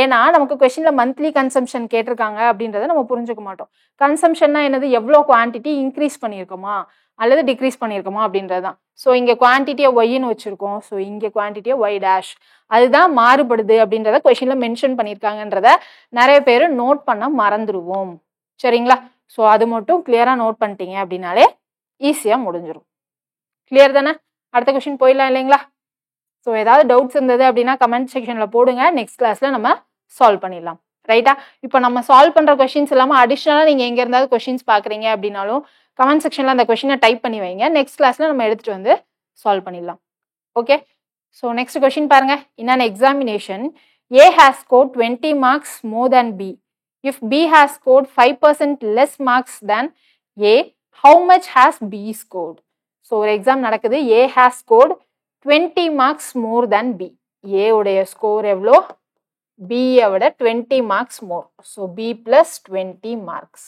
ஏன்னா நமக்கு கொஸ்டின்ல மந்த்லி கன்சம்ஷன் கேட்டிருக்காங்க அப்படின்றத நம்ம புரிஞ்சுக்க மாட்டோம். கன்சம்ஷன்னா என்னது? எவ்வளோ குவான்டிட்டி இன்க்ரீஸ் பண்ணியிருக்கோமா அல்லது டிக்ரீஸ் பண்ணியிருக்கோமா அப்படின்றது தான். ஸோ இங்கே குவான்டிட்டியை ஒய்ன்னு வச்சிருக்கோம். ஸோ இங்கே குவான்டிட்டியை ஒய் டேஷ், அதுதான் மாறுபடுது அப்படின்றத கொஸ்டின்ல மென்ஷன் பண்ணியிருக்காங்கன்றத நிறைய பேர் நோட் பண்ண மறந்துடுவோம். சரிங்களா? ஸோ அது மட்டும் கிளியரா நோட் பண்ணிட்டீங்க அப்படின்னாலே ஈஸியா முடிஞ்சிடும். கிளியர் தானே? அடுத்த கொஸ்டின் போயிடலாம் இல்லைங்களா? ஸோ ஏதாவது டவுட்ஸ் இருந்தது அப்படின்னா கமெண்ட் செக்ஷன்ல போடுங்க. நெக்ஸ்ட் கிளாஸ்ல நம்ம சால்வ் பண்ணிடலாம். ரைட்டா? இப்போ நம்ம சால்வ் பண்ற கொஸ்டின்ஸ் இல்லாம அடிஷனலா நீங்க எங்க இருந்தாவது கொஸ்டின்ஸ் பாக்குறீங்க அப்படின்னாலும் கமெண்ட் செக்ஷன்ல அந்த கொஸ்டினை டைப் பண்ணி வைங்க. நெக்ஸ்ட் கிளாஸ்ல நம்ம எடுத்துட்டு வந்து சால்வ் பண்ணிடலாம். ஓகே? ஸோ நெக்ஸ்ட் கொஸ்டின் பாருங்க. இன் an examination, A has scored 20 marks more than B. If B has scored 5% less marks than A, how much has B scored? So ஒரு எக்ஸாம் நடக்குது. A has scored 20 marks more than B. A உடைய score எவ்வளோ? B விட 20 marks more. So B plus 20 marks.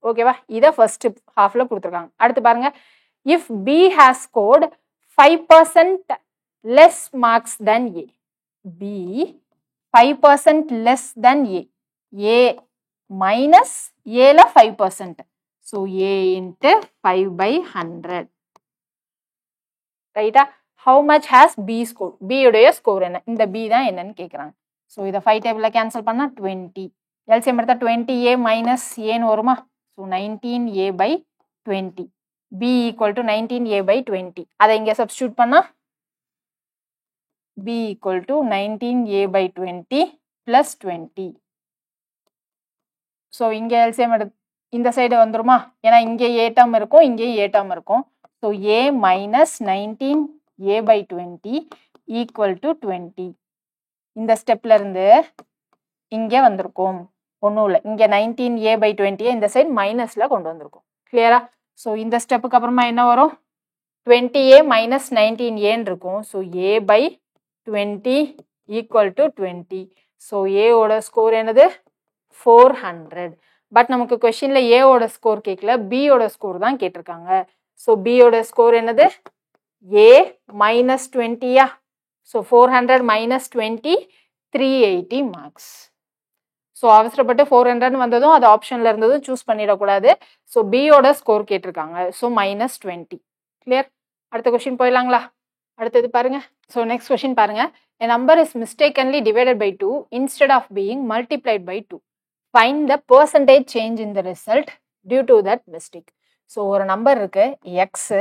ஓகேவா? இதை first ஹாஃப்ல கொடுத்துருக்காங்க. அடுத்து பாருங்க. If B has scored 5% less marks than A. B 5% less than A. A minus A ல 5%. So A into 5/100. ரைட்டா? how much has B scored? B உடைய score என்ன? இந்த B தான் என்னன்னு கேட்குறாங்க. ஸோ இதை 5 டேபிள்ல கேன்சல் பண்ணா 20. எல்சிஎம் எடுத்தா 20A minus Aன்னு வருமா? So 19A/20. B equal to 19A/20. அதை இங்கே சப்ஸ்டியூட் பண்ணா B equal to 19A/20 plus 20. So இங்கே எல்சிஎம் இந்த சைடு வந்துருமா? ஏன்னா இங்கே A டேர்ம் இருக்கும், இங்கேயும் A டேர்ம் இருக்கும். So A minus 19A/20 equal to 20. இந்த ஸ்டெப்ல இருந்து இங்கே வந்திருக்கும். ஒன்றும் இல்லை, இங்கே 19A/20 இந்த சைடு மைனஸ்ல கொண்டு வந்திருக்கும். கிளியரா? ஸோ இந்த ஸ்டெப்புக்கு அப்புறமா என்ன வரும்? 20A minus 19Aன்னு இருக்கும். So A/20 equal to 20. So A ஓட ஸ்கோர் என்னது? 400. பட் நமக்கு கொஸ்டின்ல A ஓட ஸ்கோர் கேட்கல, B ஓட ஸ்கோர் தான் கேட்டிருக்காங்க. ஸோ B ஓட ஸ்கோர் என்னது? A minus 20யா? So 400 minus 20 380 marks. ஸோ அவசரப்பட்டு 400 வந்ததும் அது ஆப்ஷன்ல இருந்ததும் சூஸ் பண்ணிடக்கூடாது. ஸோ B ஓட ஸ்கோர் கேட்டிருக்காங்க. So minus 20. கிளியர்? அடுத்த கொஸ்டின் போயிடலாங்களா? அடுத்தது பாருங்க. ஸோ நெக்ஸ்ட் கொஸ்டின் பாருங்க. A number is mistakenly divided by 2 instead of being multiplied by 2. Find the percentage change in the result due to that mistake. So ஒரு number இருக்கு X,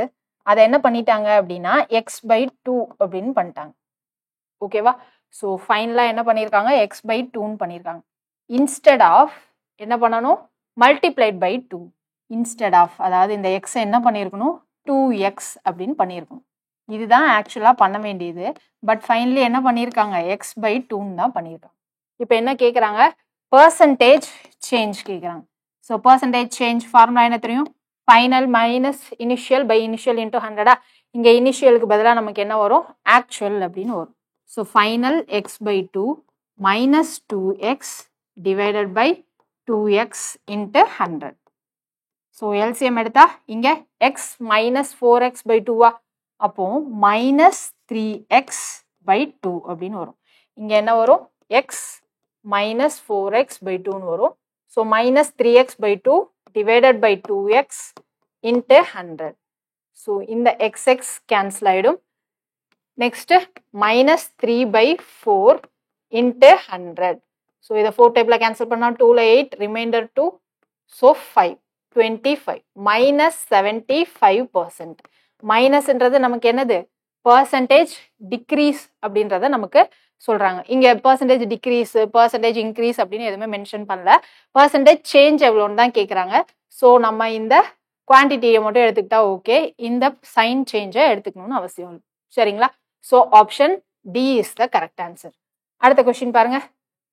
அதை என்ன பண்ணிட்டாங்க அப்படின்னா x/2 அப்படின்னு பண்ணிட்டாங்க. ஓகேவா? ஸோ ஃபைனலாக என்ன பண்ணியிருக்காங்க? x/2ன்னு பண்ணியிருக்காங்க. இன்ஸ்டெட் ஆஃப் என்ன பண்ணணும்? Multiplied by 2. இன்ஸ்டெட் ஆஃப், அதாவது இந்த எக்ஸை என்ன பண்ணியிருக்கணும்? 2x அப்படின்னு பண்ணியிருக்கணும். இதுதான் ஆக்சுவலாக பண்ண வேண்டியது. பட் ஃபைனலி என்ன பண்ணியிருக்காங்க? x/2ன்னு தான் பண்ணியிருக்காங்க. இப்போ என்ன கேட்குறாங்க? பர்சன்டேஜ் சேஞ்ச் கேட்குறாங்க. ஸோ பர்சன்டேஜ் சேஞ்ச் ஃபார்முலா என்ன தெரியும்? Final minus initial by initial into 100. இங்கே இனிஷியலுக்கு பதிலாக நமக்கு என்ன வரும்? ஆக்சுவல் அப்படின்னு வரும். So final x/2 minus 2x divided by 2x into 100. So LCM எடுத்தா இங்கே x minus 4x/2வா? அப்போ minus 3x/2 அப்படின்னு வரும். இங்கே என்ன வரும்? x minus 4x/2ன்னு வரும். So minus 3x/2 divided by 2x into 100. So இந்த xx கேன்சல் ஆகிடும். Next minus 3/4 into 100. ஸோ இதை 4 டைப்ல கேன்சல் பண்ணால் 2ல 8, ரிமைண்டர் 2, ஸோ 5, 25 minus 75%. மைனஸ்ன்றது நமக்கு என்னது? பர்சன்டேஜ் டிக்ரீஸ் அப்படின்றத நமக்கு சொல்றாங்க. இங்க பர்சன்டேஜ் டிக்ரீஸ், பர்சன்டேஜ் இன்க்ரீஸ் அப்படின்னு எதுவுமே மென்ஷன் பண்ணல. பர்சன்டேஜ் சேஞ்ச் எவ்வளோன்னு தான் கேட்குறாங்க. ஸோ நம்ம இந்த குவான்டிட்டியை மட்டும் எடுத்துக்கிட்டா ஓகே, இந்த சைன் சேஞ்சை எடுத்துக்கணும்னு அவசியம் இல்லை. சரிங்களா? So option D is the correct answer. அடுத்த கொஸ்டின் பாருங்க.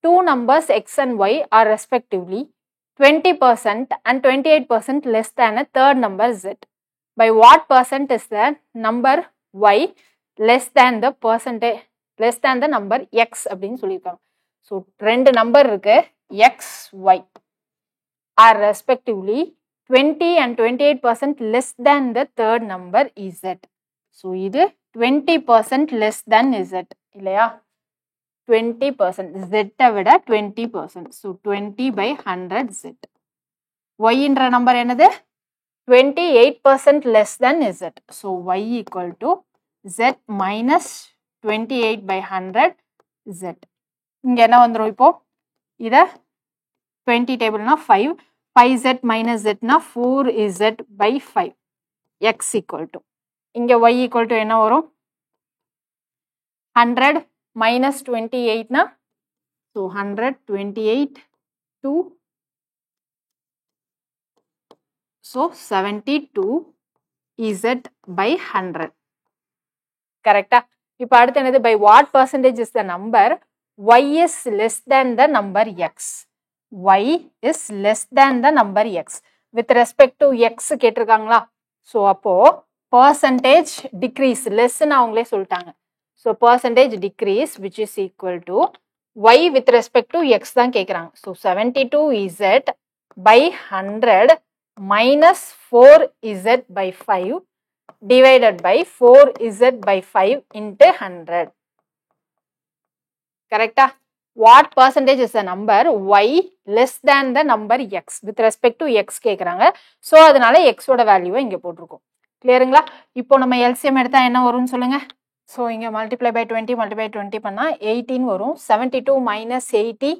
2 numbers x and y are respectively 20% and 28% less than a third number z. By what percent is the number y less than the percentage, less than the number x அப்படின்னு சொல்லியிருக்காங்க. So ரெண்டு number இருக்கு, x, y are respectively 20 and 28% less than the third number z. So இது 20% less than z இல்லையா, 20% z விட 20%. So 20/100 z. y என்ற number என்னது, 28% less than z. So y equal to z minus 28/100 z. இங்க என்ன வந்துரும், இப்போ இத 20 டேபிள்னா 5, 5z minus z னா 4z/5 x equal to, இங்க y equal to என்ன வரும், 100 minus 28 னா, so 128 to, so 72 z/100. கரெக்டா? இப்போ அடுத்து என்னது, by what percentage is the number y is less than the number x. y is less than the number x with respect to x கேட்டிருக்காங்களா. So அப்போ percentage decrease, lessன்னு அவங்களே சொல்லிட்டாங்க. So percentage decrease which is equal to y with respect to x தான் கேட்குறாங்க. So 72z/100 minus 4z/5 divided by 4z/5 into 100. கரெக்டா? What percentage is the number y less than the number x with respect to x கேட்குறாங்க. So அதனால x ஓட வேல்யூவை இங்கே போட்டிருக்கோம். கிளியருங்களா? இப்போ நம்ம LCM எடுத்தா என்ன வரும்னு சொல்லுங்க. ஸோ இங்கே multiply by 20 multiply by 20 பண்ணால் 18 வரும். 72 minus 80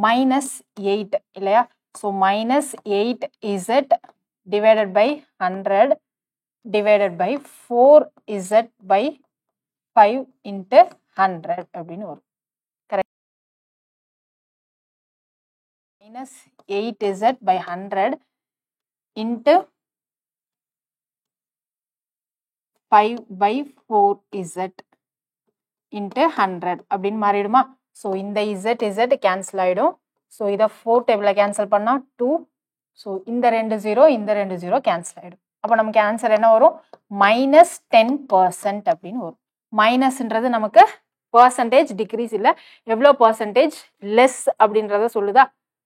minus 8 இல்லையா. So minus 8z divided by 100 divided by 4z/5 into 100 அப்படின்னு வரும். Correct? minus 8z/100 into 5/4z into 100 அப்படின்னு மாறிடுமா. ஸோ இந்த z கேன்சல் ஆகிடும். ஸோ இதை 4 டேபிளில் கேன்சல் பண்ணால் 2. ஸோ இந்த 2 0 இந்த 2 0 கேன்சல் ஆகிடும். அப்போ நமக்கு ஆன்சர் என்ன வரும், -10% அப்படின்னு வரும். மைனஸ்ன்றது நமக்கு பர்சன்டேஜ் டிக்ரீஸ் இல்லை, எவ்வளோ பர்சன்டேஜ் லெஸ் அப்படின்றத சொல்லுதா.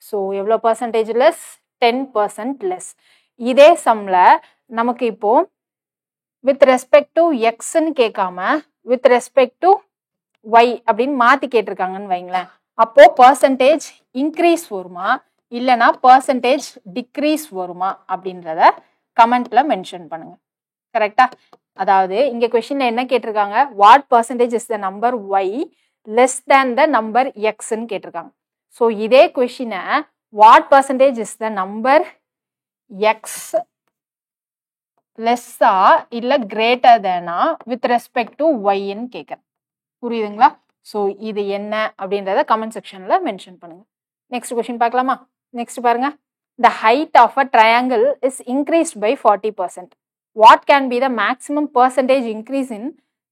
ஸோ எவ்வளோ பர்சன்டேஜ் லெஸ், 10% லெஸ். இதே சம்மில் நமக்கு இப்போ வித் ரெஸ்பெக்ட் டு எக்ஸ்ன்னு கேட்காம வித் ரெஸ்பெக்ட் டு ஒய் அப்படின்னு மாற்றி கேட்டிருக்காங்கன்னு வைங்களேன். அப்போ பர்சன்டேஜ் இன்க்ரீஸ் வருமா இல்லைனா பர்சன்டேஜ் டிக்ரீஸ் வருமா அப்படின்றத கமெண்ட்ல மென்ஷன் பண்ணுங்க. கரெக்டா? அதாவது இங்க கொஸ்டின்ல என்ன கேட்டிருக்காங்க, what percentage is the number Y less than the number எக்ஸ்ன்னு கேட்டிருக்காங்க. ஸோ இதே கொஸ்டினை what percentage is the number X லெஸ்ஸா இல்ல கிரேட்டர் தேனா வித் ரெஸ்பெக்ட் டு ஒய்ன்னு கேட்குறேன். புரியுதுங்களா? ஸோ இது என்ன அப்படின்றத கமெண்ட் செக்ஷன்ல மென்ஷன் பண்ணுங்க. நெக்ஸ்ட் கொஸ்டின் பார்க்கலாமா? நெக்ஸ்ட் பாருங்க. The height of a triangle is increased by 40%. What can be the maximum percentage increase in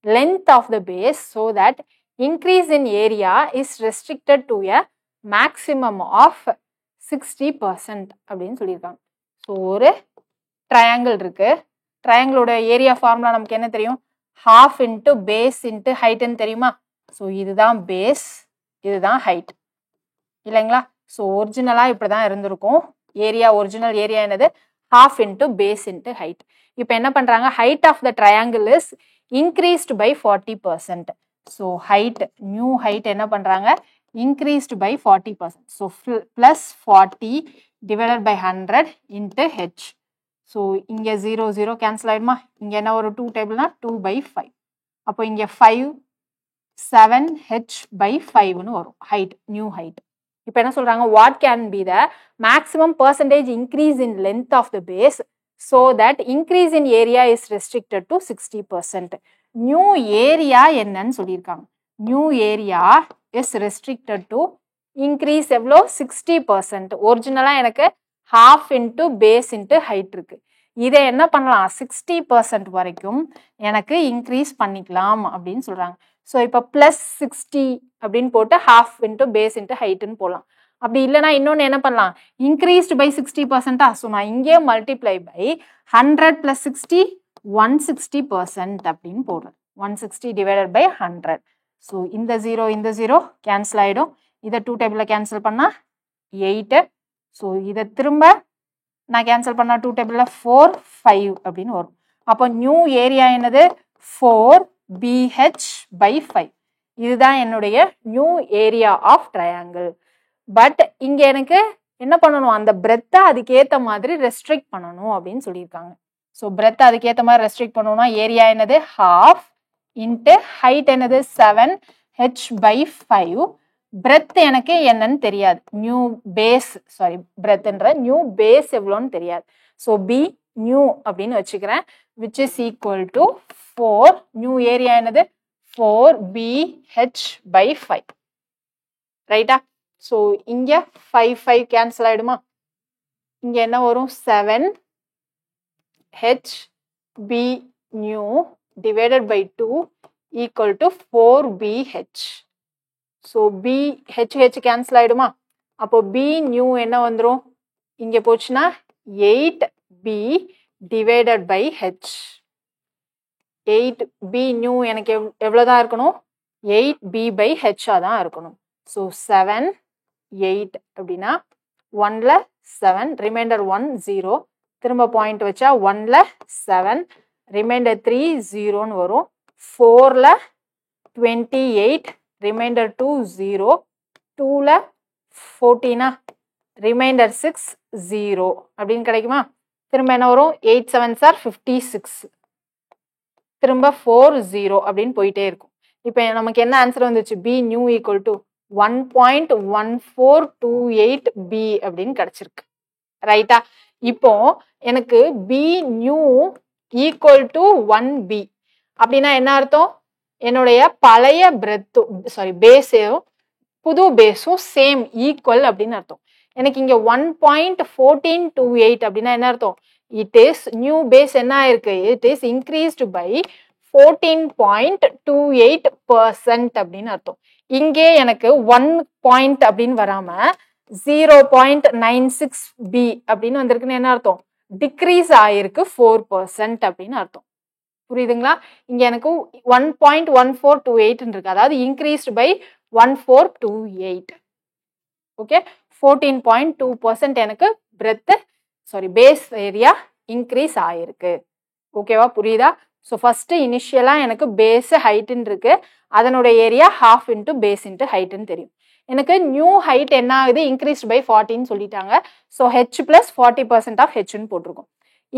length of the base so that increase in area is restricted to a maximum of 60% அப்படின்னு சொல்லியிருக்காங்க. So ஒரு triangle இருக்கு. ட்ரையாங்கிளோட area formula நமக்கு என்ன தெரியும், half into base into ஹைட்னு தெரியுமா. So இதுதான் base, இதுதான் ஹைட் இல்லைங்களா. ஸோ ஒரிஜினலாக இப்படி தான் இருந்திருக்கும். ஏரியா, ஒரிஜினல் ஏரியா என்னது, half into base into height. இப்போ என்ன பண்ணுறாங்க, height of the triangle is increased by 40%. So height, new height என்ன பண்ணுறாங்க, increased by 40%. So plus 40 divided by 100 into H. So இங்கே 0 0 கேன்சல் ஆகிடுமா. இங்கே என்ன ஒரு 2 டேபிள்னா 2/5. அப்போ இங்கே 5 7h/5ன்னு வரும் ஹைட், நியூ ஹைட். இப்போ என்ன சொல்றாங்க, what can be the maximum percentage increase in length of the base so that increase in area is restricted to 60%. New area என்னன்னு சொல்லியிருக்காங்க. New area is restricted to increase எவ்வளோ, 60%. ஒரிஜினலாக எனக்கு half into base into height இருக்கு. இதை என்ன பண்ணலாம், 60% வரைக்கும் எனக்கு இன்க்ரீஸ் பண்ணிக்கலாம் அப்படின்னு சொல்றாங்க. ஸோ இப்போ ப்ளஸ் 60 அப்படின்னு போட்டு half into base into ஹைட்டுன்னு போடலாம். அப்படி இல்லைனா இன்னொன்று என்ன பண்ணலாம், இன்க்ரீஸ்டு பை 60%. ஸோ நான் இங்கே மல்டிப்ளை பை 100 + 60 160% அப்படின்னு போடுறேன். 160 divided by 100. So இந்த 0 cancel ஆயிடும். இதை 2 டேபிள்ல cancel பண்ணா 8. So இதை திரும்ப நான் cancel பண்ணா 2 டேபிள்ல 4, 5 அப்படின்னு வரும். அப்போ நியூ ஏரியா என்னது 4BH by 5. இதுதான் என்னுடைய new area of triangle. But இங்க எனக்கு என்ன பண்ணணும், அந்த பிரெத்தை அதுக்கேற்ற மாதிரி ரெஸ்ட்ரிக்ட் பண்ணணும் அப்படின்னு சொல்லியிருக்காங்க. ஸோ பிரெத்தை அதுக்கேற்ற மாதிரி ரெஸ்ட்ரிக்ட் பண்ணணும்னா ஏரியா என்னது half இன்ட்டு ஹைட் என்னது 7h by 5. பிரெத் எனக்கு என்னன்னு தெரியாது, நியூ பேஸ் சாரி பிரெத்ன்ற நியூ பேஸ் எவ்வளோன்னு தெரியாது. ஸோ பி நியூ அப்படின்னு வச்சுக்கிறேன், which is equal to 4. New area என்னது 4BH by 5. ரைட்டா? ஸோ இங்க 5 கேன்சல் ஆயிடுமா? இங்க என்ன வரும் 7HB new divided by 2 equal to 4BH. So BH cancel ஆயிடுமா? அப்போ B நியூ என்ன வந்துடும், இங்க போச்சுன்னா 8B divided by H. 8B new எனக்கு எவ்வளோதான் இருக்கணும், 8B by H தான் இருக்கணும். ஸோ 7, 8 அப்படின்னா 1ல 7, ரிமைண்டர் 1 0, திரும்ப பாயிண்ட் வச்சா 1ல 7, ரிமைண்டர் 3 0ன்னு வரும். 4ல 28, ரிமைண்டர் 2 0, 2ல 14, ரிமைண்டர் 6 0 அப்படின்னு கிடைக்குமா? திரும்ப என்ன வரும் 8 7s are 56, திரும்ப 4 0 அப்படின்னு போயிட்டே இருக்கும். இப்போ நமக்கு என்ன ஆன்சர் வந்துச்சு, B new equal to 1.1428B அப்படின்னு கிடைச்சிருக்கு. ரைட்டா? இப்போ எனக்கு B new equal to 1B அப்படின்னா என்ன அர்த்தம், என்னுடைய பழைய பேஸும் புது பேஸும் சேம் ஈக்குவல் அப்படின்னு அர்த்தம். எனக்கு இங்க 1.1428 அப்படின்னா என்ன அர்த்தம், இட் இஸ் நியூ பேஸ் என்ன ஆயிருக்கு, இட் இஸ் இன்க்ரீஸ்டு பை 14.28% அப்படின்னு அர்த்தம். இங்கே எனக்கு 1 பாயிண்ட் அப்படின்னு வராம 0.96B அப்படின்னு வந்திருக்குன்னு என்ன அர்த்தம், டிக்ரீஸ் ஆயிருக்கு 4% அப்படின்னு அர்த்தம். புரியுதுங்களா? இங்க எனக்கு 1.1428 இருக்கு, அதாவது இன்க்ரீஸ்டு பை 1428. ஓகே, 14.2% எனக்கு பேஸ் ஏரியா இன்க்ரீஸ் ஆயிருக்கு. ஓகேவா, புரியுதா? ஸோ ஃபர்ஸ்ட் இனிஷியலா எனக்கு பேஸ் ஹைட்னு இருக்கு, அதனுடைய area half into base into ஹைட்னு தெரியும். எனக்கு நியூ ஹைட் என்ன ஆகுது, இன்க்ரீஸ்ட் பை 40ன்னு சொல்லிட்டாங்க. ஸோ H plus 40% ஆஃப் ஹெச்னு போட்டிருக்கோம்.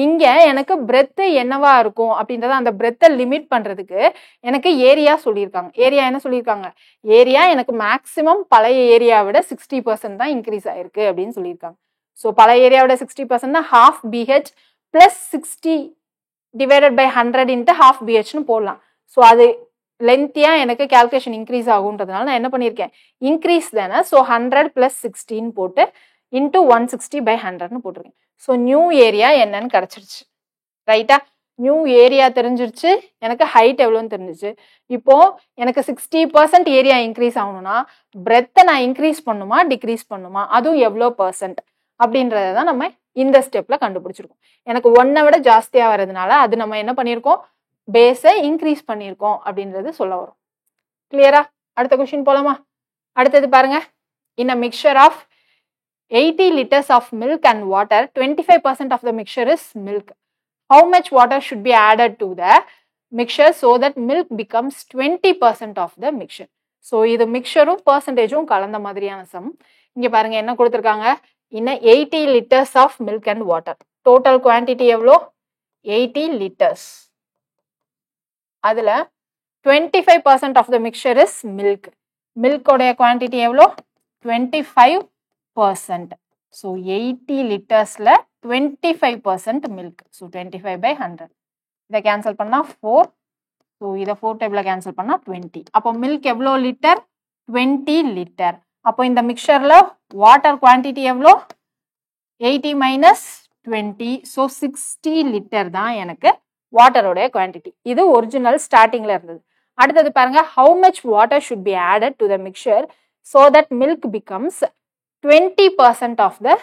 இங்க எனக்கு பிரெத் என்னவா இருக்கும் அப்படின்றத அந்த பிரெத்தை லிமிட் பண்றதுக்கு எனக்கு ஏரியா சொல்லியிருக்காங்க. ஏரியா என்ன சொல்லியிருக்காங்க, ஏரியா எனக்கு மேக்சிமம் பழைய ஏரியாவை விட 60% தான் இன்க்ரீஸ் ஆயிருக்கு அப்படின்னு சொல்லியிருக்காங்க. ஸோ பழைய ஏரியாவோட 60% தான் half BH plus 60 divided by 100 into half BHன்னு போடலாம். ஸோ அது லென்த்தியா எனக்கு கால்குலேஷன் இன்க்ரீஸ் ஆகுன்றதுனால நான் என்ன பண்ணியிருக்கேன், இன்க்ரீஸ் தானே, ஸோ 100 plus 16 போட்டு இன்டூ 160 by 100ன்னு போட்டிருக்கேன். ஸோ நியூ ஏரியா என்னன்னு கிடைச்சிருச்சு. ரைட்டா? நியூ ஏரியா தெரிஞ்சிருச்சு, எனக்கு ஹைட் எவ்வளோன்னு தெரிஞ்சிச்சு. இப்போ எனக்கு 60% ஏரியா இன்க்ரீஸ் ஆகணும்னா பிரெத்தை நான் இன்க்ரீஸ் பண்ணுமா டிக்ரீஸ் பண்ணுமா, அதுவும் எவ்வளோ % அப்படின்றத தான் நம்ம இந்த ஸ்டெப்ல கண்டுபிடிச்சிருக்கோம். எனக்கு 1 விட ஜாஸ்தியா வர்றதுனால அது நம்ம என்ன பண்ணியிருக்கோம், பேஸை இன்க்ரீஸ் பண்ணியிருக்கோம் அப்படின்றது சொல்ல வரும். கிளியரா? அடுத்த கொஸ்டின் போலாமா? அடுத்தது பாருங்க, இன் அ mixture of 80 liters of milk and water, 25% of the mixture is milk. How much water should be added to the mixture so that milk becomes 20% of the mixture? So இது மிக்சரும் பர்சன்டேஜும் கலந்த மாதிரியான சம். இங்க பாருங்க என்ன கொடுத்துருக்காங்க, இன்னும் 80 liters of milk and water. Total quantity எவ்வளோ, 80 liters. அதுல 25% of the mixture is milk. மில்கோடைய குவான்டிட்டி எவ்வளோ, 25%. ஸோ 80 லிட்டர்ஸ்ல 25% மில்க். So 25 by 100. இதை கேன்சல் பண்ணா 4. ஸோ இதை 4 டேபிள்ல கேன்சல் பண்ணா 20. அப்போ மில்க் எவ்வளோ லிட்டர், 20 லிட்டர். அப்போ இந்த மிக்சர்ல வாட்டர் குவான்டிட்டி எவ்வளோ, 80 minus 20. ஸோ 60 லிட்டர் தான் எனக்கு வாட்டரோடைய குவான்டிட்டி. இது ஒரிஜினல் ஸ்டார்டிங்ல இருந்தது. அடுத்தது பாருங்க, how much water should be added to the mixture so that milk becomes 20% of the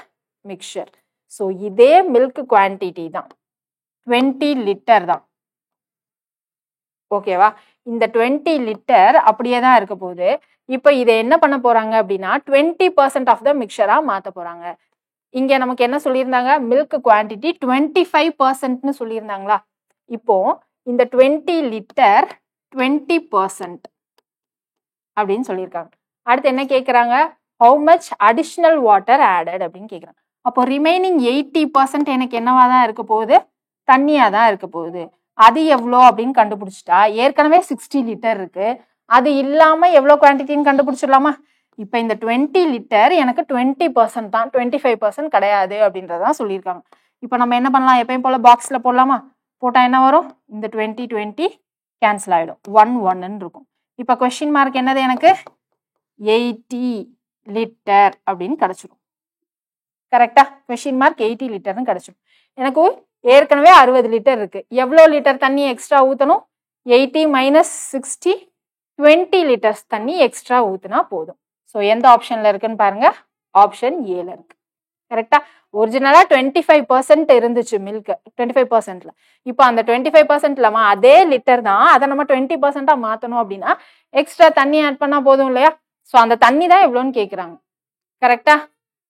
mixture. So இதே மில்க் குவான்டிட்டி தான், 20 லிட்டர் தான். ஓகேவா? இந்த 20 லிட்டர் அப்படியே தான் இருக்க போகுது. இப்போ இதை என்ன பண்ண போறாங்க அப்படின்னா 20% ஆஃப் த மிக்சரா மாத்த போறாங்க. இங்க நமக்கு என்ன சொல்லியிருந்தாங்க? மில்க் குவான்டிட்டி 25%ன்னு சொல்லியிருந்தாங்களா? இப்போ இந்த 20 லிட்டர் 20% அப்படின்னு சொல்லியிருக்காங்க. அடுத்து என்ன கேட்குறாங்க? How much additional water added அப்படின்னு கேட்குறாங்க. அப்போ ரிமைனிங் 80% எனக்கு என்னவா தான் இருக்க போகுது? தண்ணியாக தான் இருக்க போகுது. அது எவ்வளோ அப்படின்னு கண்டுபிடிச்சிட்டா ஏற்கனவே 60 லிட்டர் இருக்கு. அது இல்லாம எவ்வளோ குவான்டிட்டின்னு கண்டுபிடிச்சிடலாமா? இப்போ இந்த 20 லிட்டர் எனக்கு 20% தான், 25% கிடையாது அப்படின்றதான் சொல்லியிருக்காங்க. இப்போ நம்ம என்ன பண்ணலாம்? எப்பயும் போல பாக்ஸ்ல போடலாமா? போட்டா என்ன வரும்? இந்த 20 கேன்சல் ஆயிடும். 1 இருக்கும். இப்போ கொஸ்டின் மார்க் என்னது? எனக்கு 80 லிட்டர் அப்படின்னு கிடைச்சிடும். கரெக்டா? கொஸ்டின் மார்க் 80 லிட்டர்னு கிடைச்சிடும். எனக்கு ஏற்கனவே 60 லிட்டர் இருக்கு. எவ்வளோ லிட்டர் தண்ணி எக்ஸ்ட்ரா ஊற்றணும்? 80 மைனஸ் 60 20 லிட்டர்ஸ் தண்ணி எக்ஸ்ட்ரா ஊற்றினா போதும். ஸோ எந்த ஆப்ஷன்ல இருக்குன்னு பாருங்க. ஆப்ஷன் ஏல இருக்கு. கரெக்டா? ஒரிஜினலா 25% இருந்துச்சு மில்க் 25%ல. இப்போ அந்த 25%லமா அதே லிட்டர் தான், அதை நம்ம 20%ஆ மாத்தணும் அப்படின்னா எக்ஸ்ட்ரா தண்ணி ஆட் பண்ணா போதும் இல்லையா? ஸோ அந்த தண்ணி தான் எவ்வளோன்னு கேட்குறாங்க. கரெக்டா?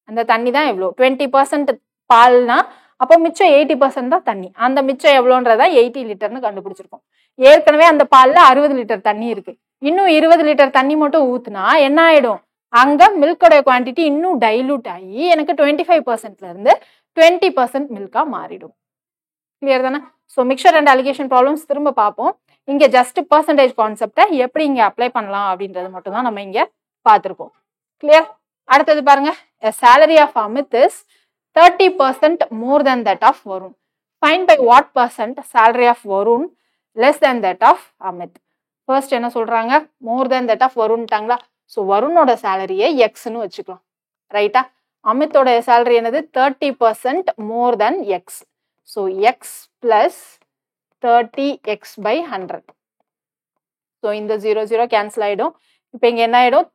அந்த தண்ணி தான் எவ்வளோ? 20% பால்னா அப்போ மிச்சம் 80% தான் தண்ணி. அந்த மிச்சம் எவ்வளோன்றதா 80 லிட்டர்னு கண்டுபிடிச்சிருக்கோம். ஏற்கனவே அந்த பால்ல 60 லிட்டர் தண்ணி இருக்கு. இன்னும் 20 லிட்டர் தண்ணி மட்டும் ஊத்துனா என்ன ஆயிடும்? அங்க மில்கோட குவான்டிட்டி இன்னும் டைலூட் ஆகி எனக்கு 25%ல இருந்து 20% மில்கா மாறிடும். கிளியர் தானே? So mixer and allegation problems திரும்ப பார்ப்போம். இங்க ஜஸ்ட் பர்சன்டேஜ் கான்செப்டை எப்படி இங்க அப்ளை பண்ணலாம் அப்படின்றது மட்டும் தான் நம்ம இங்க பார்த்துருக்கோம். கிளியர்? அடுத்தது பாருங்க. A salary of Amit is 30% more than that of Varun. Find by what percent salary of Varun less than that of Amit. First என்ன சொல்றாங்க? more than that of Varunட்டாங்களா? ஸோ வருணோட சேலரியை எக்ஸ்ன்னு வச்சுக்கலாம். ரைட்டா? அமித்தோட சேலரி என்னது? 30% more than X. So X plus 30x by 100. So இந்த 0 கேன்சல் ஆயிடும். இப்போ இங்க என்ன ஆயிடும்?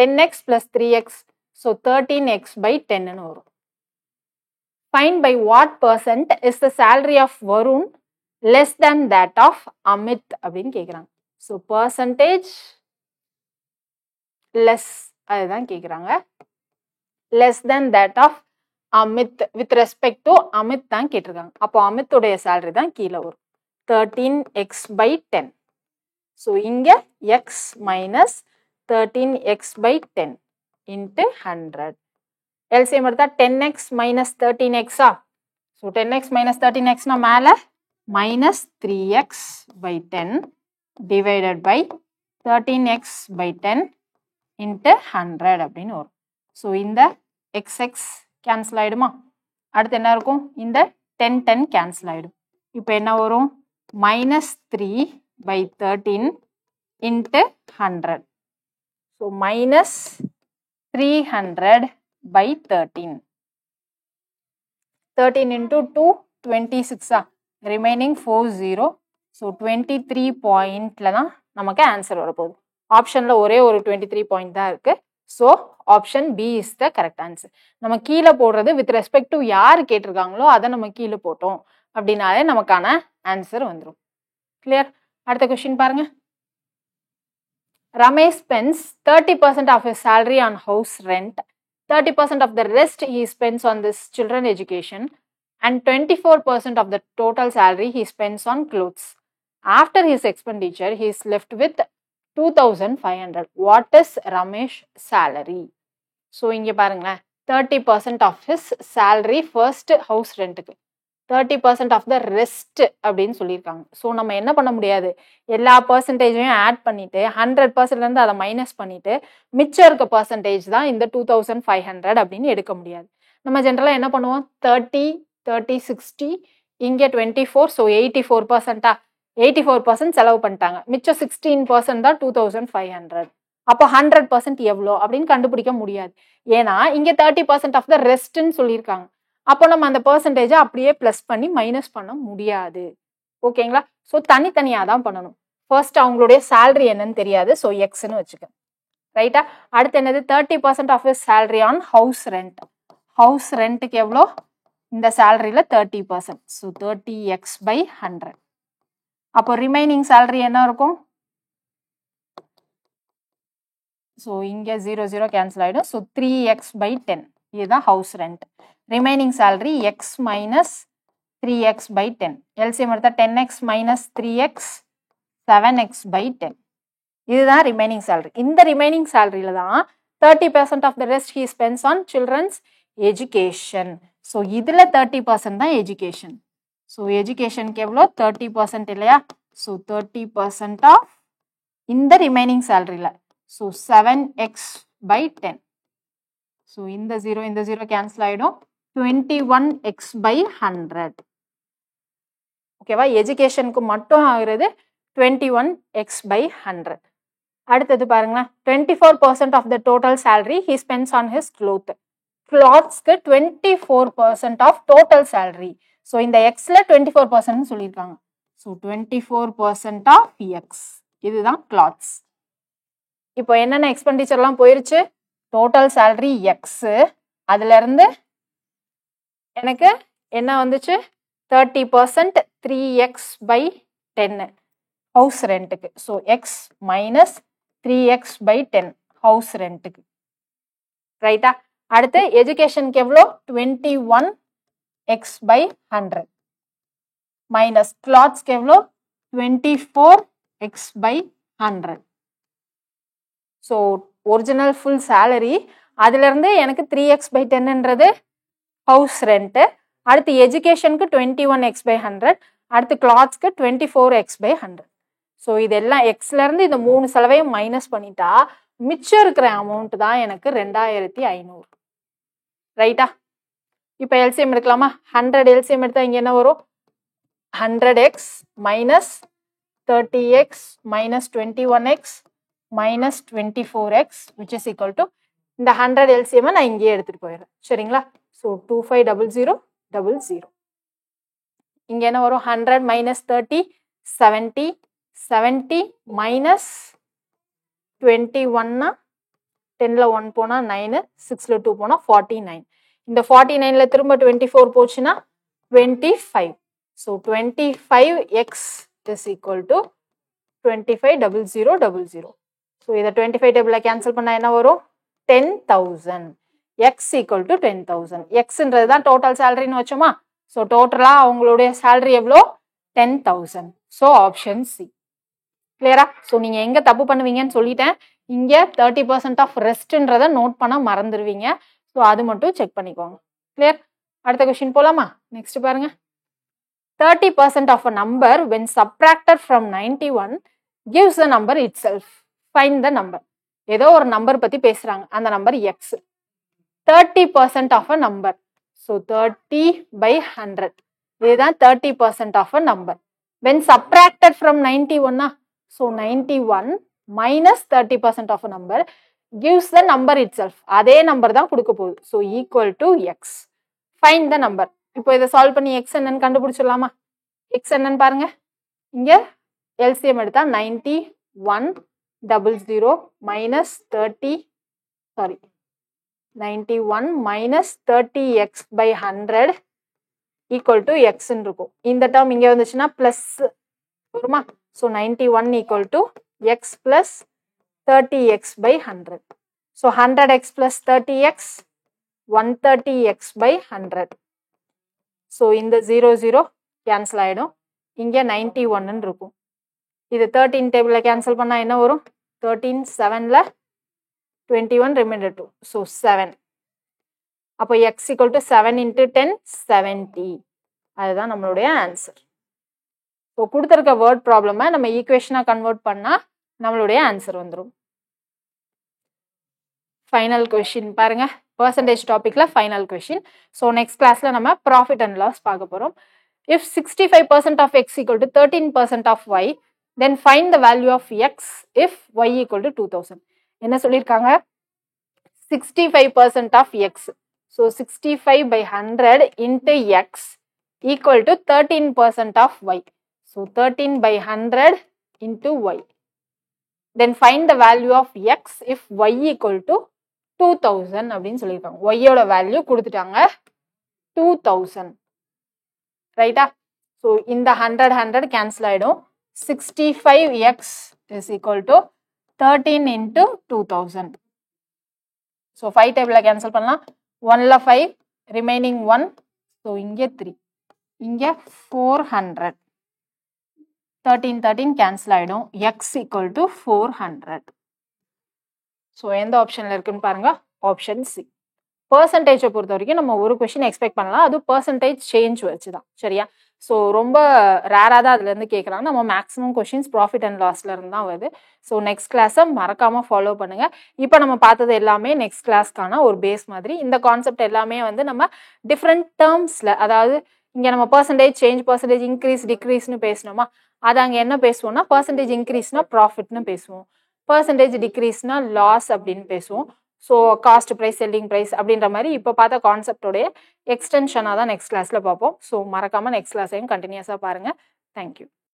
10x plus 3x. So 13x by 10ன்னு வரும். Find by what percent is the salary of Varun less than that of Amit அப்படின்னு கேட்குறாங்க. ஸோ percentage less அதுதான் கேட்குறாங்க. less than that of Amit with respect to Amit தான் கேட்டிருக்காங்க. அப்போ அமித்தோடைய salary தான் கீழே வரும். 13x by 10. ஸோ இங்க x minus 13x by 10 into 100. LCM எடுத்தா 10x minus 13x-ஆ? ஸோ 10x minus 13x-னா மேலே minus 3x by 10 divided by 13x by 10 into 100 அப்படின்னு வரும். ஸோ இந்த xx கேன்சல் ஆயிடுமா? அடுத்து என்ன இருக்கும்? இந்த 10 கேன்சல் ஆயிடும். இப்போ என்ன வரும்? minus 3 by 13 into 100. So minus 300 by 13. 13 into 2, 26. Remaining 40. So 23 pointல தான் நமக்கு ஆன்சர் வரப்போகுது. ஆப்ஷன்ல ஒரே ஒரு 23 பாயிண்ட் தான் இருக்கு. So option B is the correct answer. நம்ம கீழே போடுறது வித் ரெஸ்பெக்ட் டு யார் கேட்டிருக்காங்களோ அதை நம்ம கீழே போட்டோம் அப்படின்னாலே நமக்கான ஆன்சர் வந்துடும். கிளியர்? அடுத்த கொஸ்டின் பாருங்க. Ramesh spends 30% of his salary on house rent, 30% of the rest he spends on this children education, and 24% of the total salary he spends on clothes. After his expenditure, he is left with 2500. What is Ramesh salary? So இங்க பாருங்களேன், 30% of his salary first house rentக்கு, 30% of the rest அப்படின்னு சொல்லியிருக்காங்க. So நம்ம என்ன பண்ண முடியாது? எல்லா பர்சன்டேஜையும் add பண்ணிட்டு 100%லேருந்து அதை மைனஸ் பண்ணிட்டு மிச்சம் இருக்க பர்சன்டேஜ் தான் இந்த 2500 அப்படின்னு எடுக்க முடியாது. நம்ம ஜென்ரலாக என்ன பண்ணுவோம்? 30, 30, 60, இங்கே 24, ஸோ 84%. 84% செலவு பண்ணிட்டாங்க. மிச்சம் 16% தான் 2500. அப்போ 100% எவ்வளோ அப்படின்னு கண்டுபிடிக்க முடியாது. ஏன்னா இங்கே 30% ஆஃப் த ரெஸ்ட்ன்னு சொல்லியிருக்காங்க. அப்போ நம்ம அந்த பர்சன்டேஜை அப்படியே ப்ளஸ் பண்ணி மைனஸ் பண்ண முடியாது. ஓகேங்களா? ஸோ தனித்தனியாக தான் பண்ணணும். ஃபர்ஸ்ட் அவங்களுடைய சேலரி என்னன்னு தெரியாது. ஸோ எக்ஸ்ன்னு வச்சுக்க. ரைட்டா? அடுத்து என்னது? 30% of his salary on house rent. House ரெண்ட்டுக்கு எவ்வளோ? இந்த சேலரியில் 30%. So 30x by 100. அப்போ ரிமைனிங் salary என்ன இருக்கும்? ஸோ இங்கே 0 0 கேன்சல் ஆகிடும். ஸோ 3x by 10 இதுதான் house rent. Remaining salary x minus 3x by 10. LCM எடுத்தால் 10x minus 3x 7x by 10. இதுதான் ரிமைனிங் salary. இந்த ரிமைனிங் சேலரியில் தான் 30% of the rest he spends on children's education. So இதில் 30% தான் எஜுகேஷன். ஸோ எஜுகேஷனுக்கு எவ்வளோ 30% இல்லையா? ஸோ 30% ஆஃப் இந்த ரிமைனிங் சேலரியில். So 7x by 10. ஸோ இந்த 0 கேன்சல் ஆகிடும். 21x by 100. ஓகேவா? எஜுகேஷனுக்கு மட்டும் ஆகுறது 21x by 100. அடுத்தது பாருங்களேன், 24% of the total salary he spends on his cloth. கிளாத்ஸ்க்கு 24% ஆஃப் டோட்டல் சேலரி. ஸோ இந்த எக்ஸில் 24% சொல்லியிருக்காங்க. ஸோ 24% ஆஃப் எக்ஸ் இதுதான் கிளாத்ஸ். இப்போ என்னென்ன எக்ஸ்பெண்டிச்சர்லாம் போயிருச்சு? டோட்டல் சேலரி எக்ஸு, அதுலேருந்து எனக்கு என்ன வந்துச்சு? 30% 3x by 10 ஹவுஸ் ரெண்ட்டுக்கு. So X minus 3x by 10 house ரெண்ட்டுக்கு. ரைட்டா? அடுத்து எஜுகேஷனுக்கு எவ்வளோ? 21x by 100 மைனஸ் கிளாத்ஸ்க்கு எவ்வளோ? 24x by 100. So original full salary, அதுலேருந்து எனக்கு 3x by 10ன்றது ஹவுஸ் ரெண்ட்டு. அடுத்து எஜுகேஷனுக்கு 21x by 100, அடுத்து கிளாத்ஸ்க்கு 24x by 100. ஸோ இதெல்லாம் எக்ஸ்லேருந்து இந்த 3 செலவையும் மைனஸ் பண்ணிட்டா மிச்சம் இருக்கிற அமௌண்ட் தான் எனக்கு 2500. ரைட்டா? இப்போ எல்சிஎம் எடுக்கலாமா? 100 எல்சிஎம் எடுத்தால் இங்கே என்ன வரும்? 100x minus 30x minus 21x minus 24x which is equal to இந்த 100 எல்சிஎம்மை நான் இங்கேயே எடுத்துகிட்டு போயிடுறேன். சரிங்களா? ஸோ 250000. இங்கே என்ன வரும்? 100 மைனஸ் 30 70 70 மைனஸ் 21னா 10ல் 1 போனால் 9, 6ல் 2 போனால் 49. இந்த 49ல் திரும்ப 24 போச்சுன்னா 25. So 25x is equal to 250000. So இதை 25 டேபிளில் கேன்சல் பண்ணால் என்ன வரும்? 10,000. X equal to 10,000. எக்ஸ்ன்றது தான் டோட்டல் சேலரின்னு வச்சோமா? ஸோ டோட்டலாக அவங்களுடைய சேலரி எவ்வளோ? 10,000. So option C. கிளியரா? ஸோ நீங்கள் எங்கே தப்பு பண்ணுவீங்கன்னு சொல்லிட்டேன். இங்கே 30% ஆஃப் ரெஸ்ட்ன்றதை நோட் பண்ண மறந்துடுவீங்க. ஸோ அது மட்டும் செக் பண்ணிக்கோங்க. கிளியர்? அடுத்த கொஸ்டின் போகலாமா? நெக்ஸ்ட் பாருங்க. 30% of a number when subtracted from 91 gives the number itself. Find the number. ஏதோ ஒரு நம்பர் பற்றி பேசுகிறாங்க. அந்த number x. 30% of a number. So 30 by 100 இதுதான் 30% of a number. when subtracted from 91 so 91 minus 30% of a number gives the number itself. அதே number தான் கொடுக்க போகுது. So equal to x. Find the number. இப்போ இதை சால்வ் பண்ணி X என்னன்னு கண்டுபிடிச்சிடலாமா? X என்னன்னு பாருங்க. இங்கே எல்சிஎம் எடுத்தால் 9100 minus 91 minus 30x by 100 equal to எக்ஸ்ன்னு இருக்கும். இந்த டேர்ம் இங்கே வந்துச்சுன்னா ப்ளஸ் வருமா? So 91 equal to X plus 30x by 100. So 100x plus 30x 130x by 100. So இந்த 0 கேன்சல் ஆகிடும். இங்கே 91 இருக்கும். இது 13 டேபிளில் கேன்சல் பண்ணால் என்ன வரும்? 13 7ல் 21 ரிமைண்டர் 2. ஸோ 7. அப்போ எக்ஸ் ஈக்குவல் டு 7 × 10 70. அதுதான் நம்மளுடைய ஆன்சர். ஸோ கொடுத்துருக்க வேர்ட் ப்ராப்ளமை நம்ம ஈக்குவேஷனாக கன்வெர்ட் பண்ணால் நம்மளுடைய ஆன்சர் வந்துடும். ஃபைனல் கொஷின் பாருங்க. பர்சன்டேஜ் டாபிக்ல ஃபைனல் கொஷின். ஸோ நெக்ஸ்ட் கிளாஸ்ல நம்ம ப்ராஃபிட் அண்ட் லாஸ் பார்க்க போகிறோம். If 65% of x equal to 13% of y then find the value of x if y equal to 2000. என்ன சொல்லியிருக்காங்க? 65% of x. So 65 by 100 into x equal to 13% of y. So 13 by 100 into y. Then find the value of x if y equal to 2000 அப்படின்னு சொல்லியிருக்காங்க. ஒய்யோட value கொடுத்துட்டாங்க 2000. ரைட்டா? So இந்த 100 cancel ஆகிடும். 65x is equal to 13 into 2000. So 5 table cancel பண்ணலாம் 1 ல 5 remaining 1 so இங்கே 3 இங்கே 400 13 cancel ஆயிடும் x equal to 400. So எந்த ஆப்ஷன்ல இருக்குன்னு பாருங்க ஆப்ஷன் சி. பெர்சன்டேஜை பொறுத்த வரைக்கும் நம்ம ஒரு கொஸ்டின் எக்ஸ்பெக்ட் பண்ணலாம், அது பெர்சன்டேஜ் சேஞ்ச் வச்சு தான் சரியா. ஸோ ரொம்ப ரேராக தான் அதுலேருந்து கேட்குறாங்க. நம்ம மேக்ஸிமம் கொஸ்டின்ஸ் ப்ராஃபிட் அண்ட் லாஸ்ல இருந்து தான் வருது. ஸோ நெக்ஸ்ட் கிளாஸை மறக்காமல் ஃபாலோ பண்ணுங்க. இப்போ நம்ம பார்த்தது எல்லாமே நெக்ஸ்ட் கிளாஸ்க்கான ஒரு பேஸ் மாதிரி. இந்த கான்செப்ட் எல்லாமே வந்து நம்ம டிஃப்ரெண்ட் டேர்ம்ஸில், அதாவது இங்கே நம்ம பெர்சன்டேஜ் சேஞ்ச், பெர்சன்டேஜ் இன்க்ரீஸ் டிக்ரீஸ்னு பேசணுமா, அது அங்கே என்ன பேசுவோம்னா பெர்சன்டேஜ் இன்க்ரீஸ்னா ப்ராஃபிட்னு பேசுவோம், பெர்சன்டேஜ் டிக்ரீஸ்னா லாஸ் அப்படின்னு பேசுவோம். So cost price, selling price அப்படின்ற மாதிரி இப்போ பார்த்த கான்செப்டோடைய எக்ஸ்டென்ஷனாக தான் நெக்ஸ்ட் கிளாஸில் பார்ப்போம். ஸோ மறக்காமல் நெக்ஸ்ட் கிளாஸையும் கண்டினியூஸாக பாருங்கள். தேங்க்யூ.